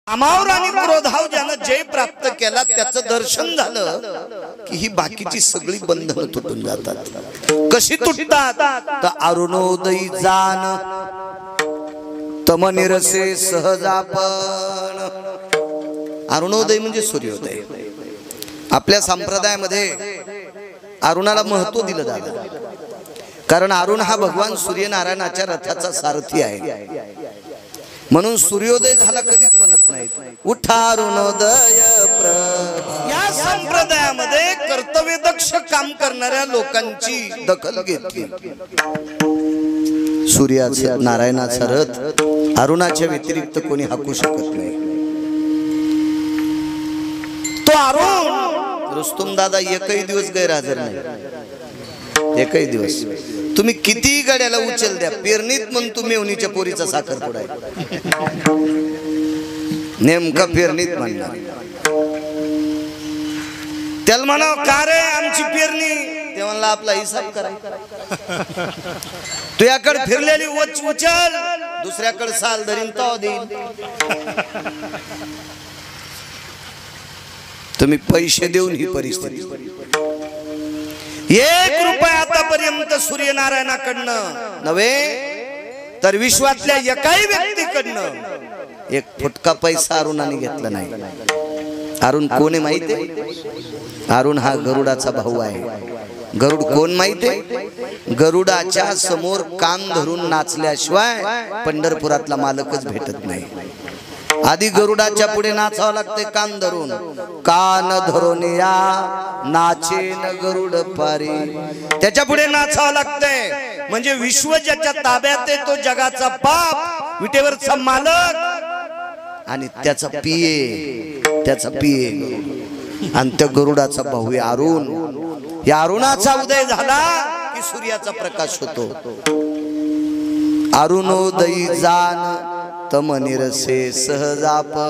कामावर आणि क्रोधावर ज्यानं जय प्राप्त केला त्याचं दर्शन झालं की ही बाकीची सगळी बंधनं तुटून जातात। कशी तुटतात तर अरुणोदयी जाण तम निरसे सहजापण। अरुणोदय म्हणजे सूर्योदय। आपल्या संप्रदायामध्ये अरुणाला महत्व दिलं जातं, कारण अरुण हा भगवान सूर्यनारायणाच्या रथाचा सारथी आहे। म्हणून सूर्योदय झाला कधीच म्हणत नाहीत, उठा अरुणोदय या संप्रदायामध्ये कर्तव्यदक्ष काम करणाऱ्या लोकांची दखल घेतली। सूर्याचा नारायणाचा रथ अरुणाच्या व्यतिरिक्त कोणी हाकू शकत नाही। तो अरुण रुस्तुम दादा एकही दिवस गैरहजर नाही, एकही दिवस। तुम्ही किती गाड्याला उचल द्या, पेरणीत म्हणून तुम्ही मेवणीच्या पोरीचा साखरपुडा आहे, नेमका पेरणीत म्हणणार। त्याला म्हणाव का रे आमची पेरणी, ते म्हणला आपला हिसाब करा। तू याकडे फिरलेली उचल, दुसऱ्याकडे साल धरीन तो देईन। तुम्ही पैसे देऊन ही परिस्थिती। 1 रुपया आतापर्यंत सूर्यनारायणाकडनं नव्हे तर विश्वातल्या एकाही व्यक्तीकडनं 1 फुटका पैसा अरुणाने घेतला नाही। अरुण कोण आहे माहिती आहे? अरुण हा गरुडाचा भाऊ आहे। गरुड कोण माहिती आहे? गरुडाच्या समोर कान धरून नाचल्याशिवाय पंढरपुरातला मालकच भेटत नाही। आधी गरुडाच्या पुढे नाचावं लागते कान धरून। कान धरून या नाचेन गरुड पारी, त्याच्या पुढे नाचावं लागते। म्हणजे विश्व ज्याच्या ताब्यात आहे तो जगाचा बाप, विटेवरचा मालक आणि त्याचा पिये, त्याचा पिये आणि त्या गरुडाचा भाऊ अरुण। या अरुणाचा उदय झाला की सूर्याचा प्रकाश होतो। अरुणोदयी जाण तम निरसे सहजापन।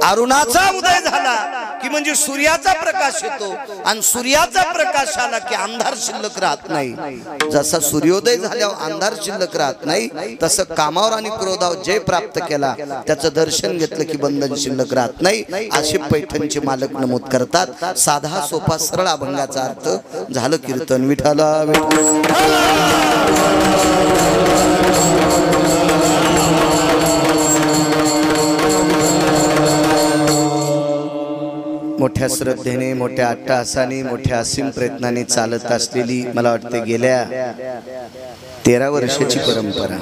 अरुणाचा उदय झाला की म्हणजे सूर्याचा प्रकाश येतो, आणि सूर्याचा प्रकाश आला की अंधार शिल्लक राहत नाही। जसा सूर्योदय झाल्यावर अंधार शिल्लक राहत नाही, तसं कामावर आणि क्रोधावर जय प्राप्त केला त्याचं दर्शन घेतलं की बंधन शिल्लक राहत नाही, असे पैठणचे मालक नमूद करतात। साधा सोपा सरळ अभंगाचा अर्थ झालं कीर्तन विठाला मोठ्या श्रद्धेने, मोठ्या अट्टहासाने, मोठ्या असीम प्रयत्नाने चालत असलेली मला वाटते गेल्या 13 वर्षाची परंपरा।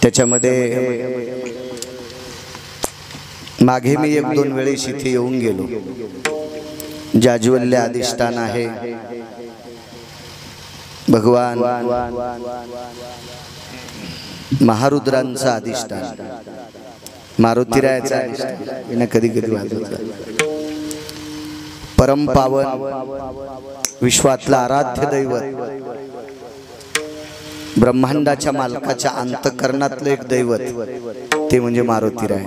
त्याच्यामध्ये मागे मी 1-2 वेळेस इथे येऊन गेलो। जाज्वल्य अधिष्ठान आहे भगवान महारुद्रांचं अधिष्ठान, मारुतीरायाचा अधिष्ठान कधी कधी वाजवतात। परम पावन विश्वातला आराध्य दैवत, ब्रह्मांडाच्या मालकाच्या अंतःकरणातलं एक दैवत ते म्हणजे मारुतीराय।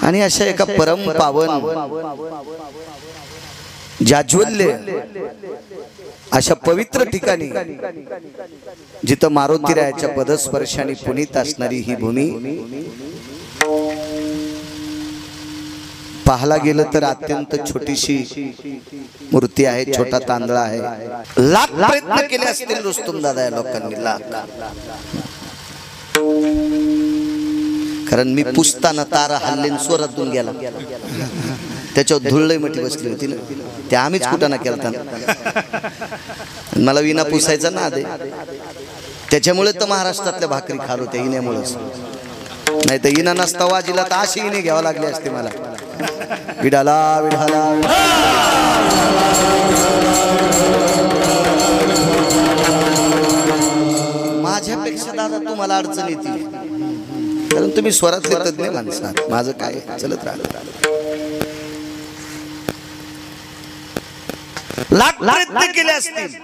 आणि अशा एका परम पावन जाज्वल्य अशा पवित्र ठिकाणी जिथं मारुतीरायाच्या पदस्पर्शाने पुनीत असणारी ही भूमी पाहायला गेलं तर अत्यंत छोटीशी मूर्ती आहे, छोटा तांदळा आहे। लाख प्रयत्न केले असतील रुस्तुम दादा या लोकांनी, लाख। कारण मी पुसताना तारा हल्लेन स्वरातून गेला, त्याच्यावर धुळलय मटी बसली होती ना, ते आम्हीच कुटाणा केलता। मला विना पुसायचा ना दे, त्याच्यामुळे तर महाराष्ट्रातल्या भाकरी खाल होत्या इण्यामुळेच। नाही तर इना नसता वाजीला तर अशी इने घ्यावं लागली असते मला। विडाला विडाला माझ्यापेक्षा दादा तुम्हाला अडचण येते, कारण तुम्ही स्वरातले तज्ञ माणसं आहात। माझं काय चलत राहिलं। लाख प्रयत्न केले असतील,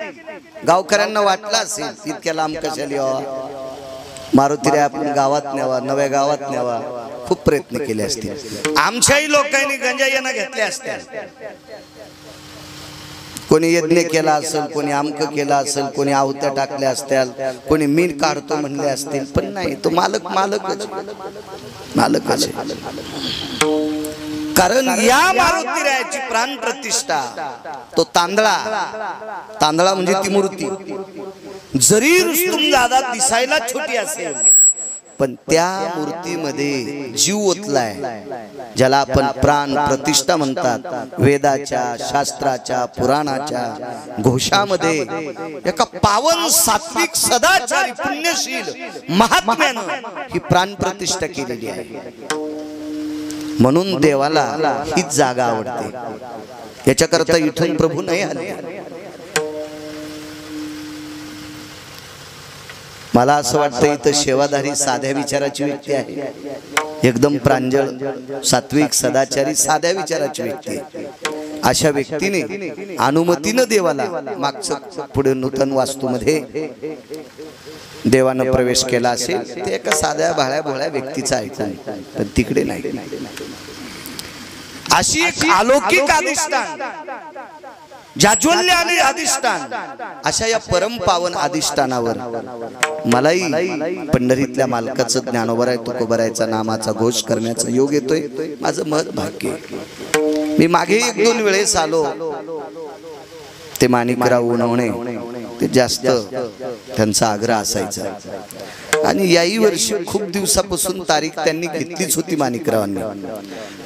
गावकऱ्यांना वाटलं असेल इतक्या लांब कशाला यावा, मारुतीराय आपण गावात न्यावा, नव्या गावात न्यावा, खूप प्रयत्न केले असतील। आमच्याही लोकांनी गंजा येणं घेतले असतील, कोणी यज्ञ केला असेल, कोणी आमक केला असेल, कोणी आहुत्या टाकल्या असतील, कोणी मीन काढतो म्हणले असतील, पण नाही, तो मालक मालकच मालकच आहे. कारण या मारुतीरायाची प्राण प्रतिष्ठा तो तांदळा म्हणजे ती मूर्ती जरी रुस्तुम दादा दिसायला छोटी असेल पण त्या मूर्तीमध्ये जीव ओतलाय, ज्याला आपण प्राण प्रतिष्ठा म्हणतात. वेदाच्या, शास्त्राच्या, पुराणाच्या घोषामध्ये एका पावन सात्विक सदाचारी पुण्यशील महात्म्यानं ही प्राण प्रतिष्ठा केलेली आहे. म्हणून देवाला हीच जागा आवडते. याच्याकरता इथून प्रभू नाही आले. मला असं वाटतं इथं सेवाधारी साध्या विचाराची व्यक्ती आहे, एकदम प्रांजळ सात्विक सदाचारी साध्या विचाराची व्यक्ती आहे. अशा व्यक्तीने अनुमतीनं देवाला मागचं पुढे नूतन वास्तूमध्ये देवानं प्रवेश केला असेल ते एका साध्या भाळ्या भोळ्या व्यक्तीचा ऐकून, पण तिकडे नाही. अशी एक अलौकिक अधिष्ठान, जाज्वल्य आणि अधिष्ठान, अशा या परम पावन अधिष्ठानावर मलाही पंढरीतल्या मालकाचं ज्ञानोबराय तुकोबरायचा नामाचा घोष करण्याचा योग येतोय. माझं मत भाग्य. मी मागे 1-2 वेळेस आलो, ते माणिकराव उन्हवणे ते जास्त त्यांचा आग्रह असायचा. आणि याही वर्षी खूप दिवसापासून तारीख त्यांनी घेतलीच होती माणिकरावांनी,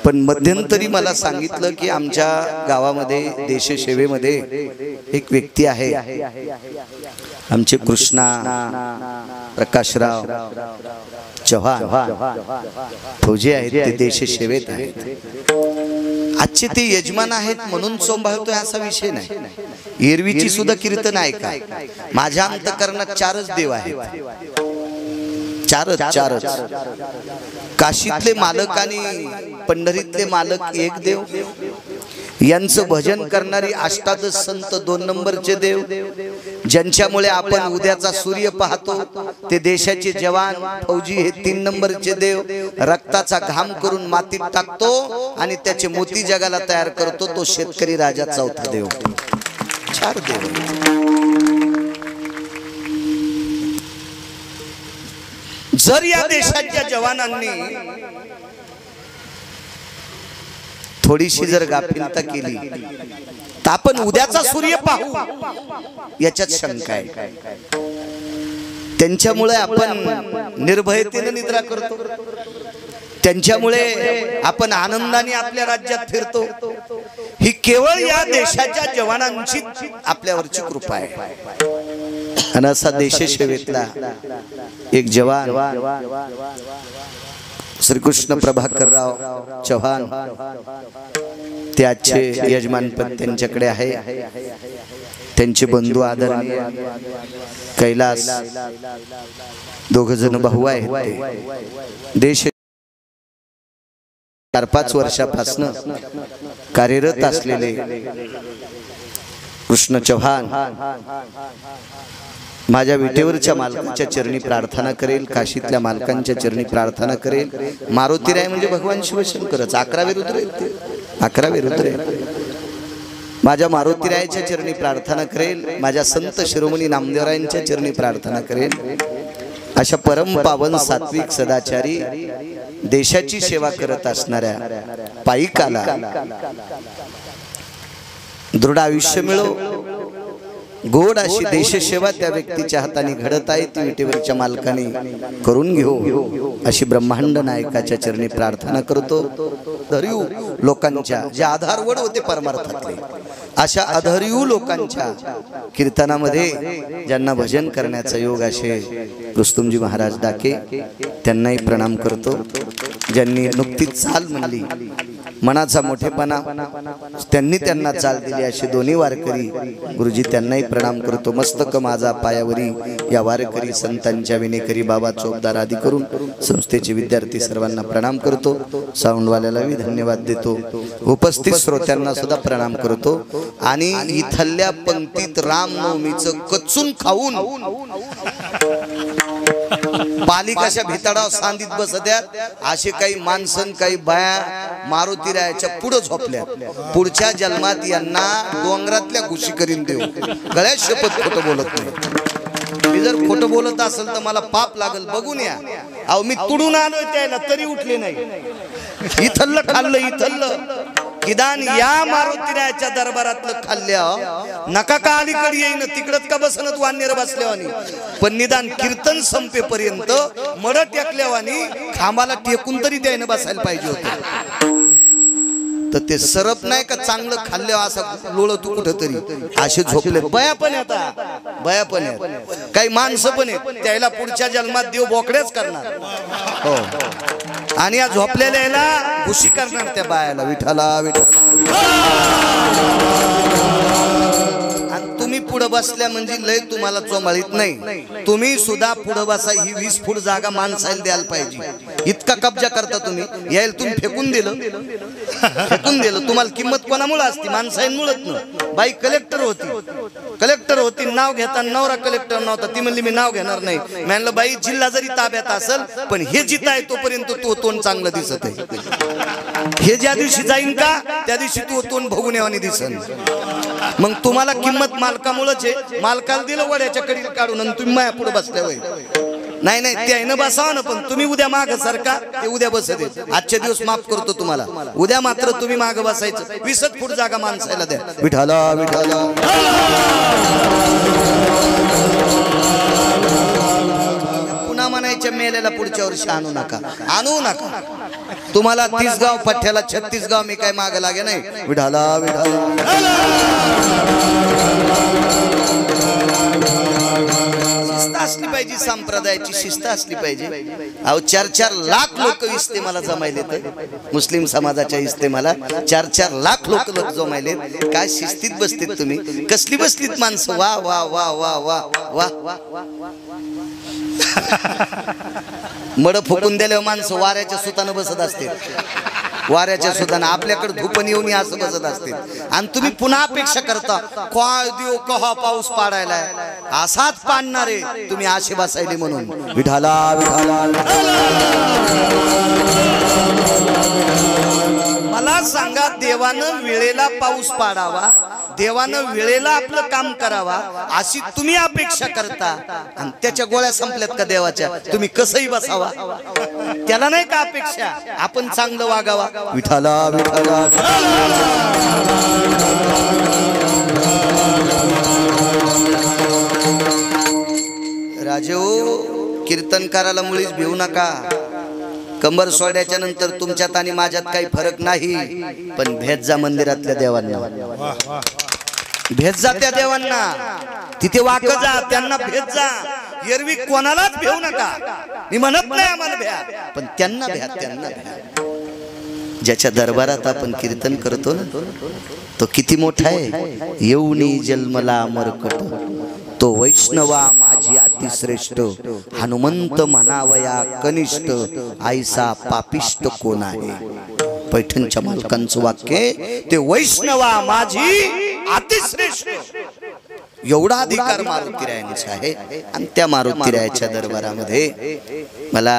पण मध्यंतरी मला सांगितलं की आमच्या गावामध्ये देशसेवेमध्ये एक व्यक्ती आहे, आमचे कृष्णा प्रकाशराव चव्हाण फौजी आहेत, ते देशसेवेत आहेत. आजचे ते यजमान आहेत म्हणून सांभाळतोय असा विषय नाही. एरवीची सुद्धा कीर्तन आहे का, माझ्या अंतकरणात 4च देव आहेत, 4च. काशीतले मालक आणि पंढरीतले मालक एक देव, यांचं भजन करणारी अष्टादश संत 2 नंबरचे देव, ज्यांच्यामुळे आपण उद्याचा सूर्य पाहतो ते देशाचे जवान फौजी हे 3 नंबरचे देव, रक्ताचा घाम करून मातीत टाकतो आणि त्याचे मोती जगाला तयार करतो तो शेतकरी राजा 4था देव. 4 देव. जर या देशाच्या जवानांनी थोडीशी जर गाफिलता केली तर आपण उद्याचा सूर्य पाहू याच्यात शंका आहे. त्यांच्यामुळे आपण निर्भयतेने निद्रा करतो, त्यांच्यामुळे आपण आनंदाने आपल्या राज्यात फिरतो. ही केवळ या देशाच्या जवानांची आपल्यावरची कृपा आहे. आणि असा देशसेवेतला एक जवान श्रीकृष्ण प्रभाकरराव चव्हाण, ते आजचे यजमानपद त्यांच्याकडे आहे. त्यांचे बंधू आदरणीय कैलास, 2 जण भाऊ आहेत. ते देश 4-5 वर्षापासून कार्यरत असलेले कृष्ण चव्हाण माझ्या विटेवरच्या मालकाच्या चरणी प्रार्थना करेल, काशीतल्या मालकांच्या चरणी प्रार्थना करेल. मारुतीराय म्हणजे भगवान शिवशंकरच, 11वे रुद्र आहेत ते, 11वे रुद्र आहेत. माझ्या मारुतीरायाच्या चरणी प्रार्थना करेल, माझ्या संत शिरोमणी नामदेवरायांच्या चरणी प्रार्थना करेल. अशा परम पावन सात्विक सदाचारी देशाची सेवा करत असणाऱ्या पाईकाला दृढ आयुष्य मिळो, गोड अशी देशसेवा त्या व्यक्तीच्या हाताने घडत आहे, ती विटेवरच्या मालकाने करून घेऊ अशी ब्रह्मांड नायकाच्या चरणी प्रार्थना करतो. अधर्यू लोकांच्या जे आधारवड होते परमार्थातले, अशा अधर्यू लोकांच्या कीर्तनामध्ये ज्यांना भजन करण्याचा योग असे रुस्तुमजी महाराज डाके, त्यांनाही प्रणाम करतो. ज्यांनी नुकतीच चाल म्हणली, मनाचा मोठेपणा त्यांनी त्यांना चाल दिली, असे दोन्ही वारकरी गुरुजी त्यांनाही प्रणाम करतो. मस्तक माझा पायावरी या वारकरी संतांच्या विनेकरी बाबा चोपदार आदी करून संस्थेचे विद्यार्थी सर्वांना प्रणाम करतो. साऊंडवाल्यालाही धन्यवाद देतो. उपस्थित श्रोत्यांना सुद्धा प्रणाम करतो. आणि इथल्या पंक्तीत रामनवमीचं कचून खाऊन पालिकाच्या भिताडावर सांदीत बसत्यात असे काही माणसं, काही बाया मारुतीरायाच्या पुढे झोपल्या. पुढच्या जन्मात यांना डोंगरातल्या घुशी करीन देऊ. गळ्यात शपथ खोटं बोलत नाही. मी जर खोटं बोलत असेल तर मला पाप लागल. बघून या. अहो मी तुडून आलोय त्याला तरी उठले नाही. इथलं खाल्लं इथलं किदान या मारुतीरायाच्या दरबारातलं खाल्ल्या नका का अलीकडे येईन तिकडच का बसनत वानेर बसल्यावानी. पण निदान कीर्तन संपेपर्यंत मड टेकल्यावानी खांबाला टेकून तरी त्याने बसायला पाहिजे होते. तर ते सरप नाही का चांगलं खाल्ल्यावर असं लोळत कुठं तरी असे झोपले. बया पण आता बया पण आहेत काही माणसं पण आहेत त्याला पुढच्या जन्मात देव बोकड्याच करणार. हो आणि या झोपलेल्या याला घुशी करणार त्या बायाला. विठाला विठाला. आणि तुम्ही पुढे बसल्या म्हणजे लय तुम्हाला चोमाळीत नाही. तुम्ही सुद्धा पुढे बसा. ही 20 फूट जागा माणसाला द्यायला पाहिजे. इतका कब्जा करता तुम्ही. यायला तुम्ही फेकून दिलं फेकून दिलं. तुम्हाला किंमत कोणामुळे असती? माणसांमुळेच ना. बाई कलेक्टर होती नाव घेताना नवरा कलेक्टर नव्हता. ती म्हणली मी नाव घेणार नाही. म्हणलं बाई जिल्हा जरी ताब्यात असेल पण हे जिथं आहे तोपर्यंत तो तोंड चांगलं दिसत आहे. हे ज्या दिवशी जाईन का त्या दिवशी तू तोंड भोगून यावानी दिसन. मग तुम्हाला किंमत मालकामुळेच आहे. मालकाला दिलं वड्याच्या कडीला काढून आणि तुम्ही माया पुढे बसल्या होय. नाही नाही त्यानं बसावा ना. पण तुम्ही उद्या माग सरका ते उद्या बसत. आजच्या दिवस माफ करतो तुम्हाला. उद्या मात्र तुम्ही माग बसायचं. 20 फूट जागा माणसाला द्या. विठाला विठाला. पुन्हा म्हणायच्या मेलेला पुढच्या वर्षी आणू नका. तुम्हाला 30 गाव पठ्ठ्याला 36 गाव मी काय माग लागे नाही. विठाला विठाला. शिस्त असली पाहिजे. संप्रदायाची शिस्त असली पाहिजे. अहो 4-4 लाख लोक इस्तेमाला जमायले. मुस्लिम समाजाच्या इस्तेमाला 4-4 लाख लोक जमायले. काय शिस्तीत बसतील तुम्ही? कसली बसलीत माणसं. वा वा वा वा वा वा. मड फुकून दिल्यावर माणसं वाऱ्याच्या सुतानं बसत असते. वाऱ्याच्या सुतानं आपल्याकडे धुपण येऊन असं बसत असते. आणि तुम्ही पुन्हा अपेक्षा करता काय देव कहा पाऊस पाडायला असाच पाडणारे तुम्ही आशे बसायले म्हणून. विठाला विठाला. मला सांगा देवानं वेळेला पाऊस पाडावा. देवानं वेळेला आपलं काम करावा अशी तुम्ही अपेक्षा करता. आणि त्याच्या गोळ्या संपल्यात का देवाच्या? तुम्ही कसंही बसावा त्याला नाही का अपेक्षा? आपण चांगलं वागावा. विठाला विठाला. राजेहो कीर्तनकाराला मुळीच भिवू नका. कंबर सोडल्याच्या नंतर तुमच्यात आणि माझ्यात काही फरक नाही. पण भेट जा मंदिरातल्या देवांना. भेट जा त्या देवांना. तिथे वाक जा त्यांना भेट जा. एरवी कोणालाच भेऊ नका. मी म्हणत नाही आम्हाला भ्या पण त्यांना भ्या. त्यांना भ्या. ज्याच्या दरबारात आपण कीर्तन करतो ना तो किती मोठा आहे. येऊनी जन्मला मरकट तो वैष्णवा माझी अतिश्रेष्ठ. हनुमंत म्हणावया कनिष्ठ आईसा पापिष्ट कोण आहे. पैठणच्या मालकांचं वाक्य ते वैष्णवा माझी अतिश्रेष्ठ. एवढा अधिकार मारुतीरायांचा आहे. आणि त्या मारुतीरायाच्या दरबारामध्ये मला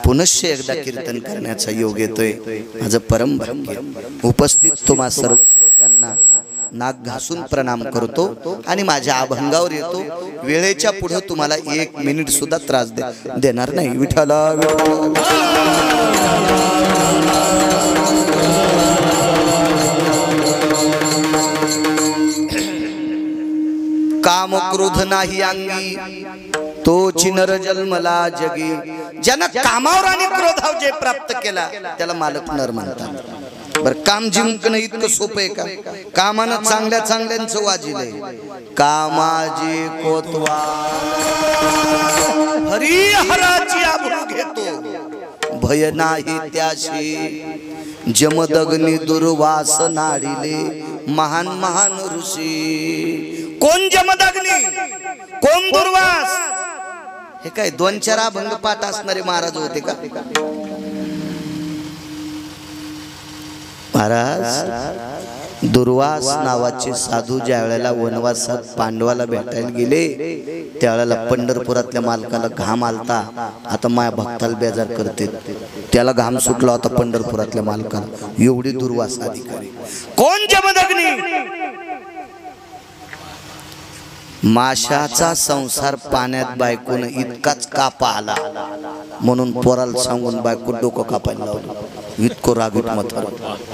पुनश्च एकदा कीर्तन करण्याचा योग येतोय. माझं परम भाग्य. उपस्थित तुम्हा सर्व श्रोत्यांना नाक घासून प्रणाम करतो आणि माझ्या अभंगावर येतो. वेळेच्या पुढे तुम्हाला 1 मिनिट सुद्धा त्रास देणार नाही. विठाला काम क्रोध नाही अंगी तोची नर जन्मला जगी. ज्यानं कामावर आणि क्रोधावर जे प्राप्त केला त्याला मालक नर म्हणतात. बर काम जिंकणं इतकं सोपं आहे का? कामानं चांगल्या चांगल्यांचं वाजिलंय. कामाजी कोतवा हरी हराची आबरू घेतो. भय नाही त्याशी जमदग्नी दुर्वास नाडिले. महान महान ऋषी. कोण जमदग्नी कोण दुर्वास? हे काय 2-4 अभंग पाठ असणारे महाराज होते का? महाराज दुर्वास नावाचे साधू ज्या वेळेला वनवासात पांडवाला भेटायला गेले त्यावेळेला पंढरपुरातल्या मालकाला घाम आलता. आता माया भक्ताला बेजार करते, त्याला घाम सुटला होता पंढरपुरातल्या मालकाला. एवढी दुर्वास अधिकारी. कोण जमदग्नी? माशाचा संसार पाण्यात बायकोन इतकाच कापा आला म्हणून पोराला सांगून बायको डोकं कापायला लावलं. इतकं रागीट मथार,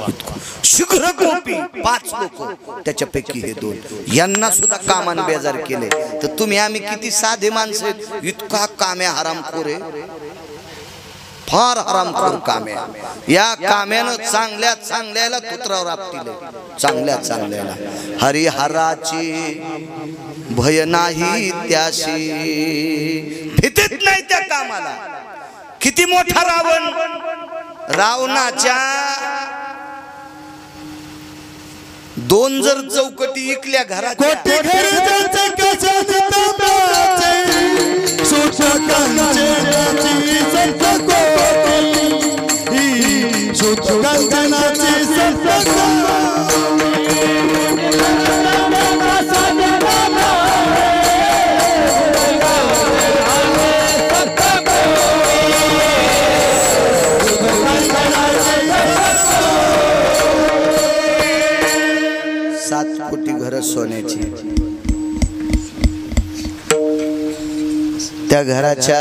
इतकं शीघ्र गोपी 5 लोक त्याच्यापैकी हे 2 यांना सुद्धा कामाने बेजार केले. तर तुम्ही आम्ही किती साधे माणसं आहेत. इतका काम्या हरामखोर आहे, फार हरामखोर काम्या. या काम्यानं चांगल्या चांगल्याला तुत्रावर आपटिले. चांगल्या चांगल्याला हरिहराची भय नाही त्याशी, भीतीत नाही त्या कामाला. किती मोठा रावण, रावणाच्या 2 जर चौकटी इकल्या घराच्या घर सोन्याची. त्या घराच्या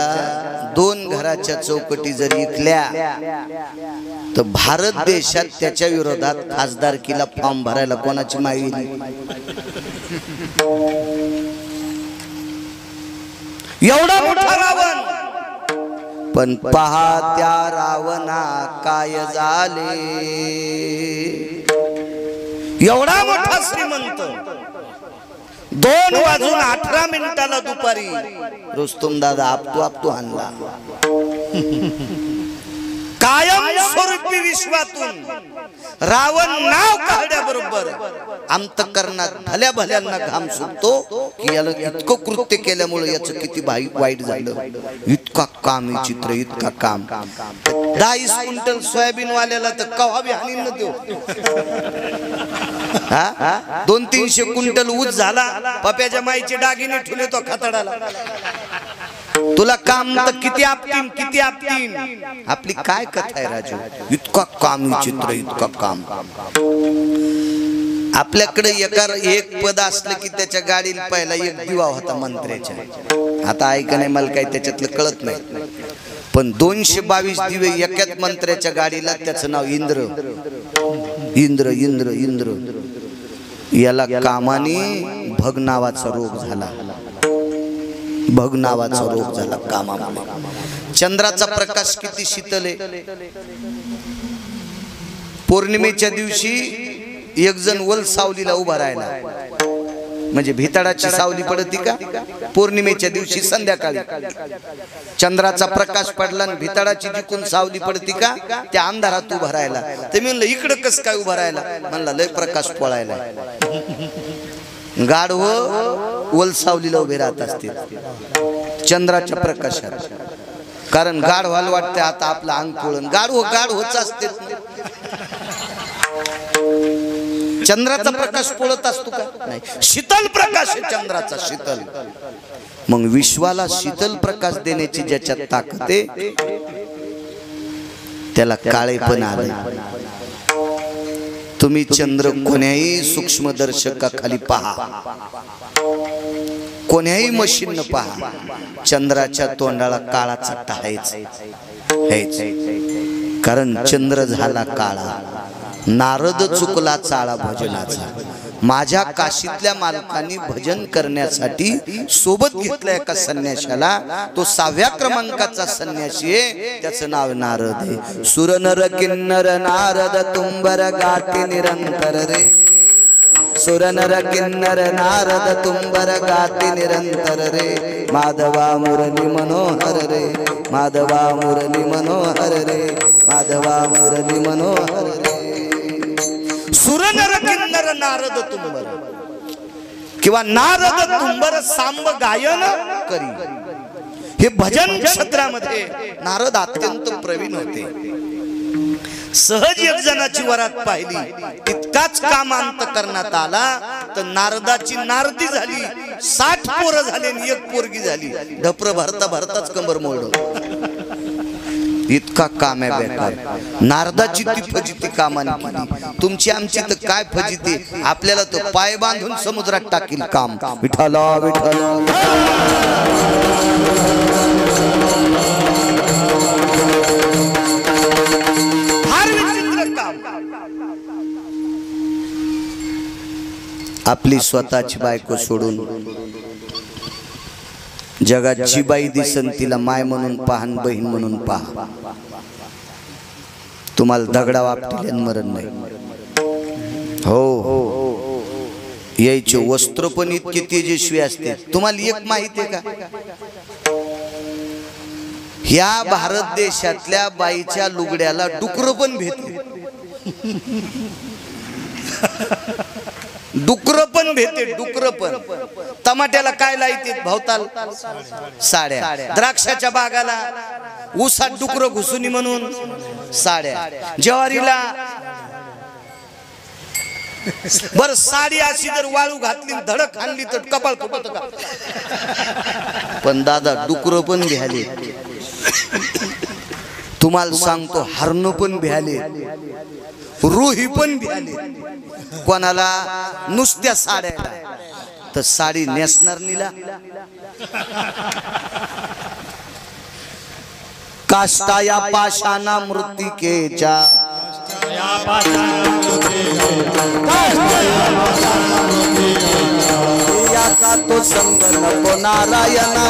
2 घराच्या चौकटी जर इकल्या तर भारत देशात त्याच्या विरोधात खासदारकीला फॉर्म भरायला कोणाची मागणी? एवढा मोठा रावण. पण पहा त्या रावणा काय झाले. एवढा मोठा श्रीमंत 2:18 दुपारी रुस्तुम दादा आपटू आणला. कायम स्वरूपी विश्वातून रावण नाव काढल्याबरोबर अंतःकरणात भल्या भल्यांना घाम सुटतो की याला इतकं कृत्य केल्यामुळे याचं किती वाईट झालं. इतका काम चित्र, इतका काम. 10 क्विंटल सोयाबीन वाल्याला तर कवा बी हानी न देऊ. 200-300 क्विंटल ऊस झाला, पप्याच्या माईचे दागिने ठेवले तो खताडाला. तुला काम तर किती आपटीन, किती आपटीन. आपली काय कथा आहे राजू. इतका काम चित्र, इतका काम. आपल्याकडे एक पद असलं की त्याच्या गाडीला पहिला एक दिवा होता मंत्र्याच्या. आता ऐका नाही, मला काही त्याच्यातलं कळत नाही. पण 222 दिवे एकाच मंत्र्याच्या गाडीला. त्याचं नाव इंद्र. इंद्र इंद्र इंद्र. याला कामाने भग नावाचा रोग झाला. भग नावाचा रोग झाला कामामुळे. चंद्राचा प्रकाश किती शीतल आहे. पौर्णिमेच्या दिवशी एक जण वल सावलीला उभा राहिला, म्हणजे भिताडाची सावली पडती का पौर्णिमेच्या दिवशी संध्याकाळी. चंद्राचा प्रकाश पडला आणि भिताडाची जिकून सावली पडती का त्या अंधारात उभा राहिला. ते म्हणलं इकडं कस काय उभा राहिला. म्हणला लय प्रकाश पळायला. गाढव वल सावलीला उभे राहत असते चंद्राच्या प्रकाशात. कारण गाढवाला वाटते आता आपलं अंग पोळण. गाढवच असते. चंद्राचा प्रकाश पळत असतो का नाही. शीतल प्रकाश आहे चंद्राचा, शीतल. मग विश्वाला शीतल प्रकाश देण्याची ज्याच्यात ताकद आहे त्याला काळेपण आले. तुम्ही चंद्र कोण्याही सूक्ष्मदर्शकाखाली पहा, कोण्याही मशीन पहा, चंद्राच्या तोंडाला काळा चट्टा आहेच. कारण चंद्र झाला काळा. नारद चुकला चाळा भजनाचा. माझ्या काशीतल्या मालकांनी भजन करण्यासाठी सोबत घेतल्या एका संन्याशाला. तो 6व्या क्रमांकाचा संन्यासी आहे, त्याचं नाव नारद आहे. सुर नर किन्नर नारद तुंबर गाती निरंतर रे. सुर नर किन्नर नारद तुंबर गाती निरंतर रे. माधवा मुरली मनोहर रे. माधवा मुरली मनोहर रे. माधवा मुरली मनोहर रे. सुर नर किन्नर नारद तुंबर किंवा नारद तुंबर सांब गायन करी. हे भजन क्षेत्रामध्ये नारद अत्यंत प्रवीण होते. सहज एक जणाची वरात पाहिली, तितकाच काम अंत करण्यात आला तर नारदाची नारदी झाली, 60 पोरं झाली आणि एक पोरगी झाली. ढपर भरता भरताच कंबर मोडलं. इतका काम आहे बेकार. नारदाची ती फजिती कामाने केली. तुमची आमची तर काय फजिती, आपल्याला तो पाय बांधून समुद्रात टाकील काम. विठ्ठला विठ्ठला. फार विचित्र काम. आपली स्वतःची बायको सोडून जगात जी बाई दिसन तिला माय म्हणून पहा, बहीण म्हणून पहा. तुम्हाला दगडा वापतील मरण नाही. हो, यायचे वस्त्र पण इतके तेजस्वी असते. तुम्हाला एक माहिती आहे का, ह्या भारत देशातल्या बाईच्या लुगड्याला डुकर पण भेटते. डुकर पण भेटते, डुकर पण. टमाट्याला काय लायते भावताल? साड्या. द्राक्षाच्या बागाला ऊसात डुकर घुसुनी म्हणून साड्या. ज्वारीला बर साडी अशी जर वाळू घातली धडक आणली तर कपाळ फुटत का? पण दादा डुकर पण भ्याले. तुम्हाला सांगतो हरण पण भ्याले, रोही पण भ्याले. कोणाला? नुसत्या साड्या. तर साडी नेसणार नीला. काष्टा या पाषाणा मृत्तिकेच्या, याचा तो संग नको नारायणा,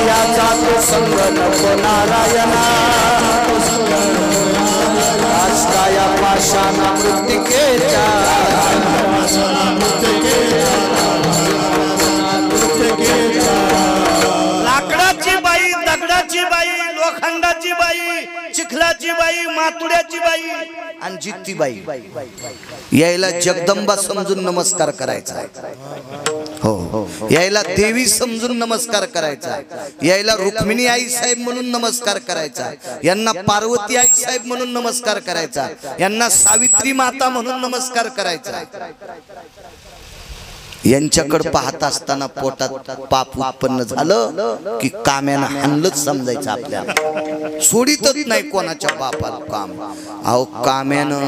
याचा तो संग नको नारायणा. काष्टा या पाषाणा मृत्तिकेच्या, लाकडाची बाई, दगडाची बाई, लोखंडाची बाई, चिखलाची बाई, मातुड्याची बाई आणि जित्ती बाई. यायला जगदंबा समजून नमस्कार करायचा. हो, यायला देवी समजून नमस्कार करायचा. यायला रुक्मिणी आई साहेब म्हणून नमस्कार करायचा. यांना पार्वती आई साहेब म्हणून नमस्कार करायचा. यांना सावित्री माता म्हणून नमस्कार करायचा. यांच्याकडे पाहत असताना पोटात पाप उत्पन्न झालं की काम्यानं हाणलंच समजायचं. आपल्याला सोडीतच नाही कोणाच्या बापाला काम. अहो काम्यानं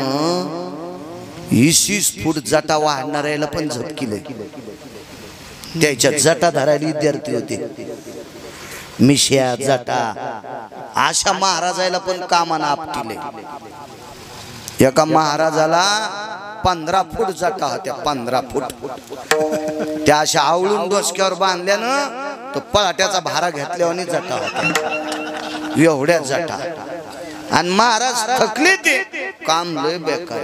20 फूट जटा वाहणाऱ्याला पण झटकिले. त्याच्या जटा धरायला विद्यार्थी होते. मिश्या जटा अशा महाराजाला पण कामानं आपटिले. एका महाराजाला 15 फूट जटा होत्या. 15 फूट. त्या अशा आवळून डोसक्यावर बांधल्यानं तो पळाट्याचा भारा घेतल्यावर जटा होता. एवढ्या जटा. आणि महाराज थकले. ते काम लय बेकार.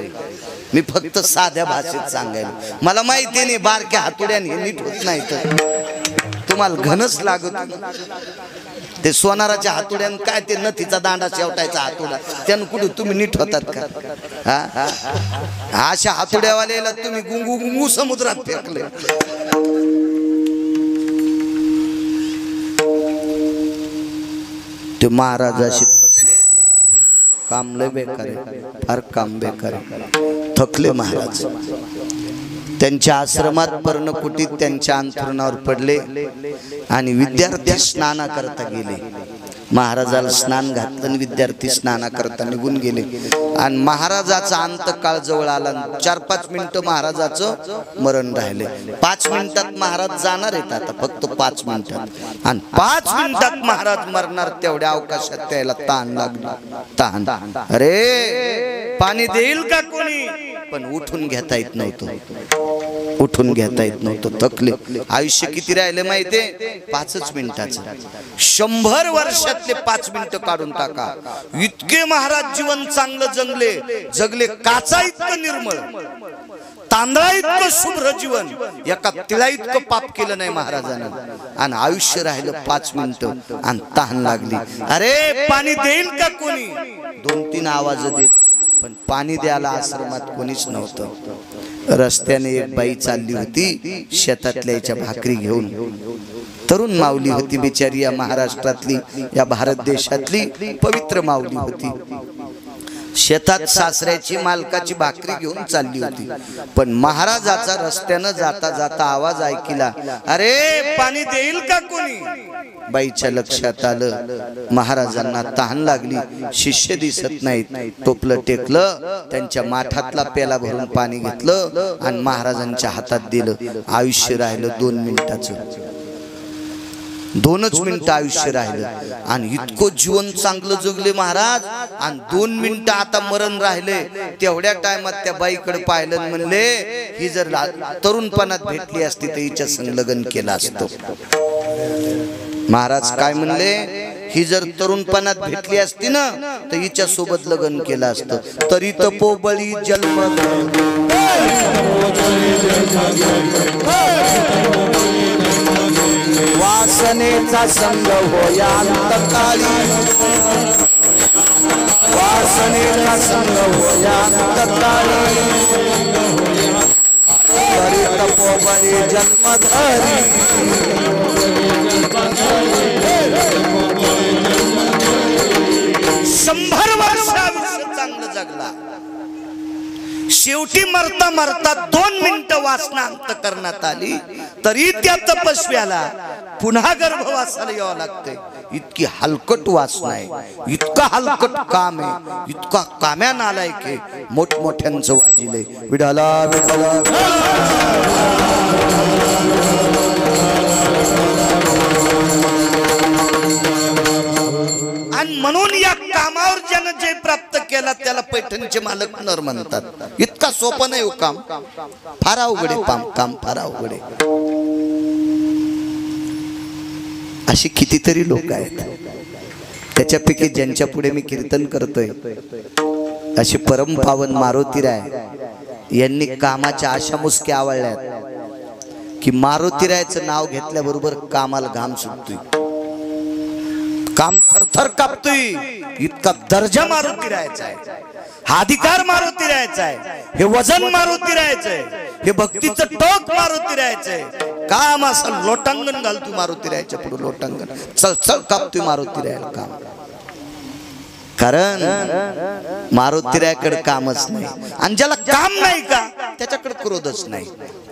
मी फक्त साध्या भाषेत सांगायला, मला माहिती नाही बारक्या हातोड्याने नीट होत नाही. तर तुम्हाला घनच लागत. ते सोनाराच्या हातोड्यान काय ते नथीचा दांडा शेवटायचा हातोडा, त्यानं कुठे तुम्ही नीट होतात का? अशा हातोड्यावाल्याला तुम्ही गुंगू गुंगू समुद्रात फेकले. ते महाराजाशी काम लय बेकार आहे. फार काम बेकार आहे. थकले महाराज. त्यांच्या आश्रमात पर्णकुटीत त्यांच्या अंथरुणावर पडले आणि विद्यार्थी स्नाना करता गेले. महाराजाला स्नान घातलं आणि विद्यार्थी स्नाना करता निघून गेले. आणि महाराजाचा अंतकाळ जवळ आला. 4-5 मिनिटं महाराजाचं मरण राहिले. 5 मिनिटात महाराज जाणार आहेत. आता फक्त 5 मिनिटात. आणि 5 मिनिटात महाराज मरणार. तेवढ्या अवकाशात त्याला ताण लागला. ताण. अरे पाणी देईल का कोणी? पण उठून घेता येत नव्हतं. उठून घेता येत नव्हतं. थकले. आयुष्य किती राहिले माहितीये? 5 मिनिटाचं. 100 वर्षातले 5 मिनिटं काढून टाका. इतके महाराज जीवन चांगलं जगले. काचा इतकं निर्मळ, तांदळा इतकं शुभ्र जीवन, एका तिळा इतकं पाप केलं नाही महाराजांना. आणि आयुष्य राहिलं 5 मिनिटं आणि तहान लागली. अरे पाणी देईल का कोणी? 2-3 आवाज देत, पण पाणी द्यायला आश्रमात कोणीच नव्हतं. रस्त्याने एक बाई चालली होती शेतातल्या भाकरी घेऊन. तरुण माऊली होती बिचारी, या महाराष्ट्रातली, या भारत देशातली पवित्र माऊली होती. शेतात सासऱ्याची मालकाची भाकरी घेऊन चालली होती. पण महाराजाचा रस्त्यानं जाता जाता आवाज ऐकला, अरे पाणी देईल का कोणी. बाईच्या लक्षात आलं महाराजांना तहान लागली, शिष्य दिसत नाहीत. टोपलं टेकलं, त्यांच्या माठातला पेला भरून पाणी घेतलं आणि महाराजांच्या हातात दिलं. आयुष्य राहिलं 2 मिनिटाचं. 2च मिनिटं आयुष्य राहिलं आणि इतकं जीवन चांगलं जगले महाराज. आणि 2 मिनिटं आता मरण राहिले. तेवढ्या टायमात त्या बाईकडे पाहिलं, म्हणले ही जर तरुणपणात भेटली असती तर हिच्या संग लग्न केलं असतं. महाराज काय म्हणले, ही जर तरुणपणात भेटली असती ना तर हिच्या सोबत लग्न केलं असतं. तरी तपोबळी जन्म वासनेचा संग होया अंतकाळी, वासनेचा संग होया अंतकाळी, तरी तपोबळी जन्मधारी. 100 वर्ष आयुष्य चांगलं जगला. शेवटी मरता मरता 2 मिनिटं वासना अंत करण्यात आली. तरी त्या तपस्व्याला पुन्हा गर्भवासाला यावं लागतंय. इतकी हलकट वासना आहे, इतका हलकट काम आहे, इतका काम्या नालायक आहे. मोठमोठ्यांचं वाजिले विडाला विडाला. आणि म्हणून या कामावर ज्यानं जय प्राप्त केला त्याला पैठणचे मालक नर म्हणतात. इतका सोपं नाही हो काम, फार अवघड आहे काम, फार अवघड आहे. अशी कितीतरी लोक आहेत. त्याच्यापैकी ज्यांच्या पुढे मी कीर्तन करतोय अशी परम पावन मारुतीराय यांनी कामाच्या अशा मुसक्या आवळल्यात की मारुतीरायचं नाव घेतल्याबरोबर कामाला घाम सुटतोय, काम थरथर कापतोय. इतका दर्जा मारुतीरायचा आहे, हा अधिकार मारुतीरायचा आहे, हे वजन मारुतीरायचं आहे, हे भक्तीचं टोक मारुतीरायचं आहे. काम असं लोटांगण घालतोय मारुतीरायच्या पुढे, लोटांगण चल चल कापतोय मारुतीरायला काम. कारण मारुतीरायकडे कामच नाही. आणि ज्याला काम नाही का त्याच्याकडे क्रोधच नाही.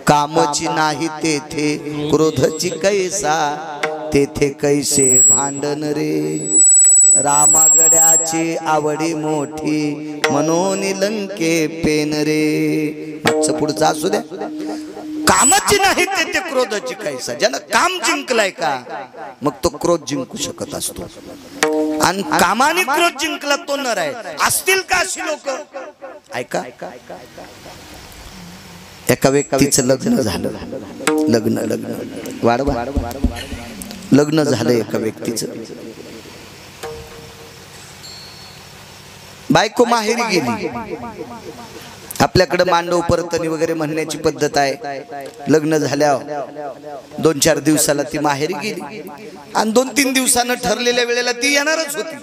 कामची नाही तेथे क्रोधची कैसा, तेथे कैसे भांडण रे. रामागड्याची आवडी मोठी म्हणून लंके पेन रे. मागचं पुढचं असू द्या. कामाची नाही तेथे क्रोधाची कैसा. ज्यानं काम जिंकलाय का मग तो क्रोध जिंकू शकत असतो. आणि कामाने क्रोध जिंकला तो नर आहे. असतील का अशी लोक? ऐका, एका व्यक्तीचं लग्न झालं, लग्न वाढवा, लग्न झालं एका व्यक्तीचं. बायको माहेरी गेली. आपल्याकडे मांडव परतणी वगैरे म्हणण्याची पद्धत आहे. लग्न झाल्यावर 2-4 दिवसाला ती माहेरी गेली आणि 2-3 दिवसानं ठरलेल्या वेळेला ती येणारच होती.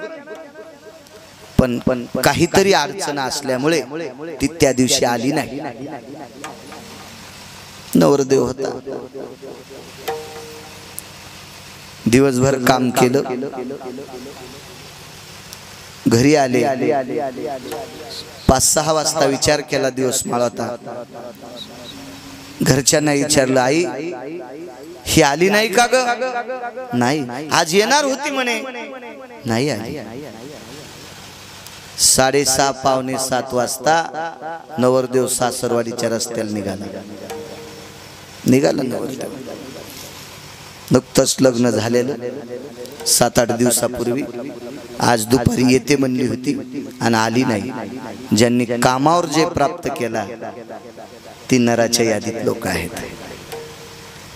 पण काहीतरी अडचण असल्यामुळे ती त्या दिवशी आली नाही. नवरदेव होता, दिवसभर काम केलं, घरी आले. 5-6 वाजता विचार केला, दिवस माळवता. घरच्यांना विचारलं, आई ही आली नाही का ग? नाही. आज येणार होती म्हणे, नाही आली. 6:30 पावणे 7 वाजता नवरदेव सासरवाडीच्या रस्त्याला निघाला नवरदेव. नुकतंच लग्न झालेलं 7-8 दिवसापूर्वी. आज दुपारी येते म्हणली होती आणि आली नाही. ज्यांनी कामावर जे प्राप्त केला ती नराच्या यादीत लोक आहेत.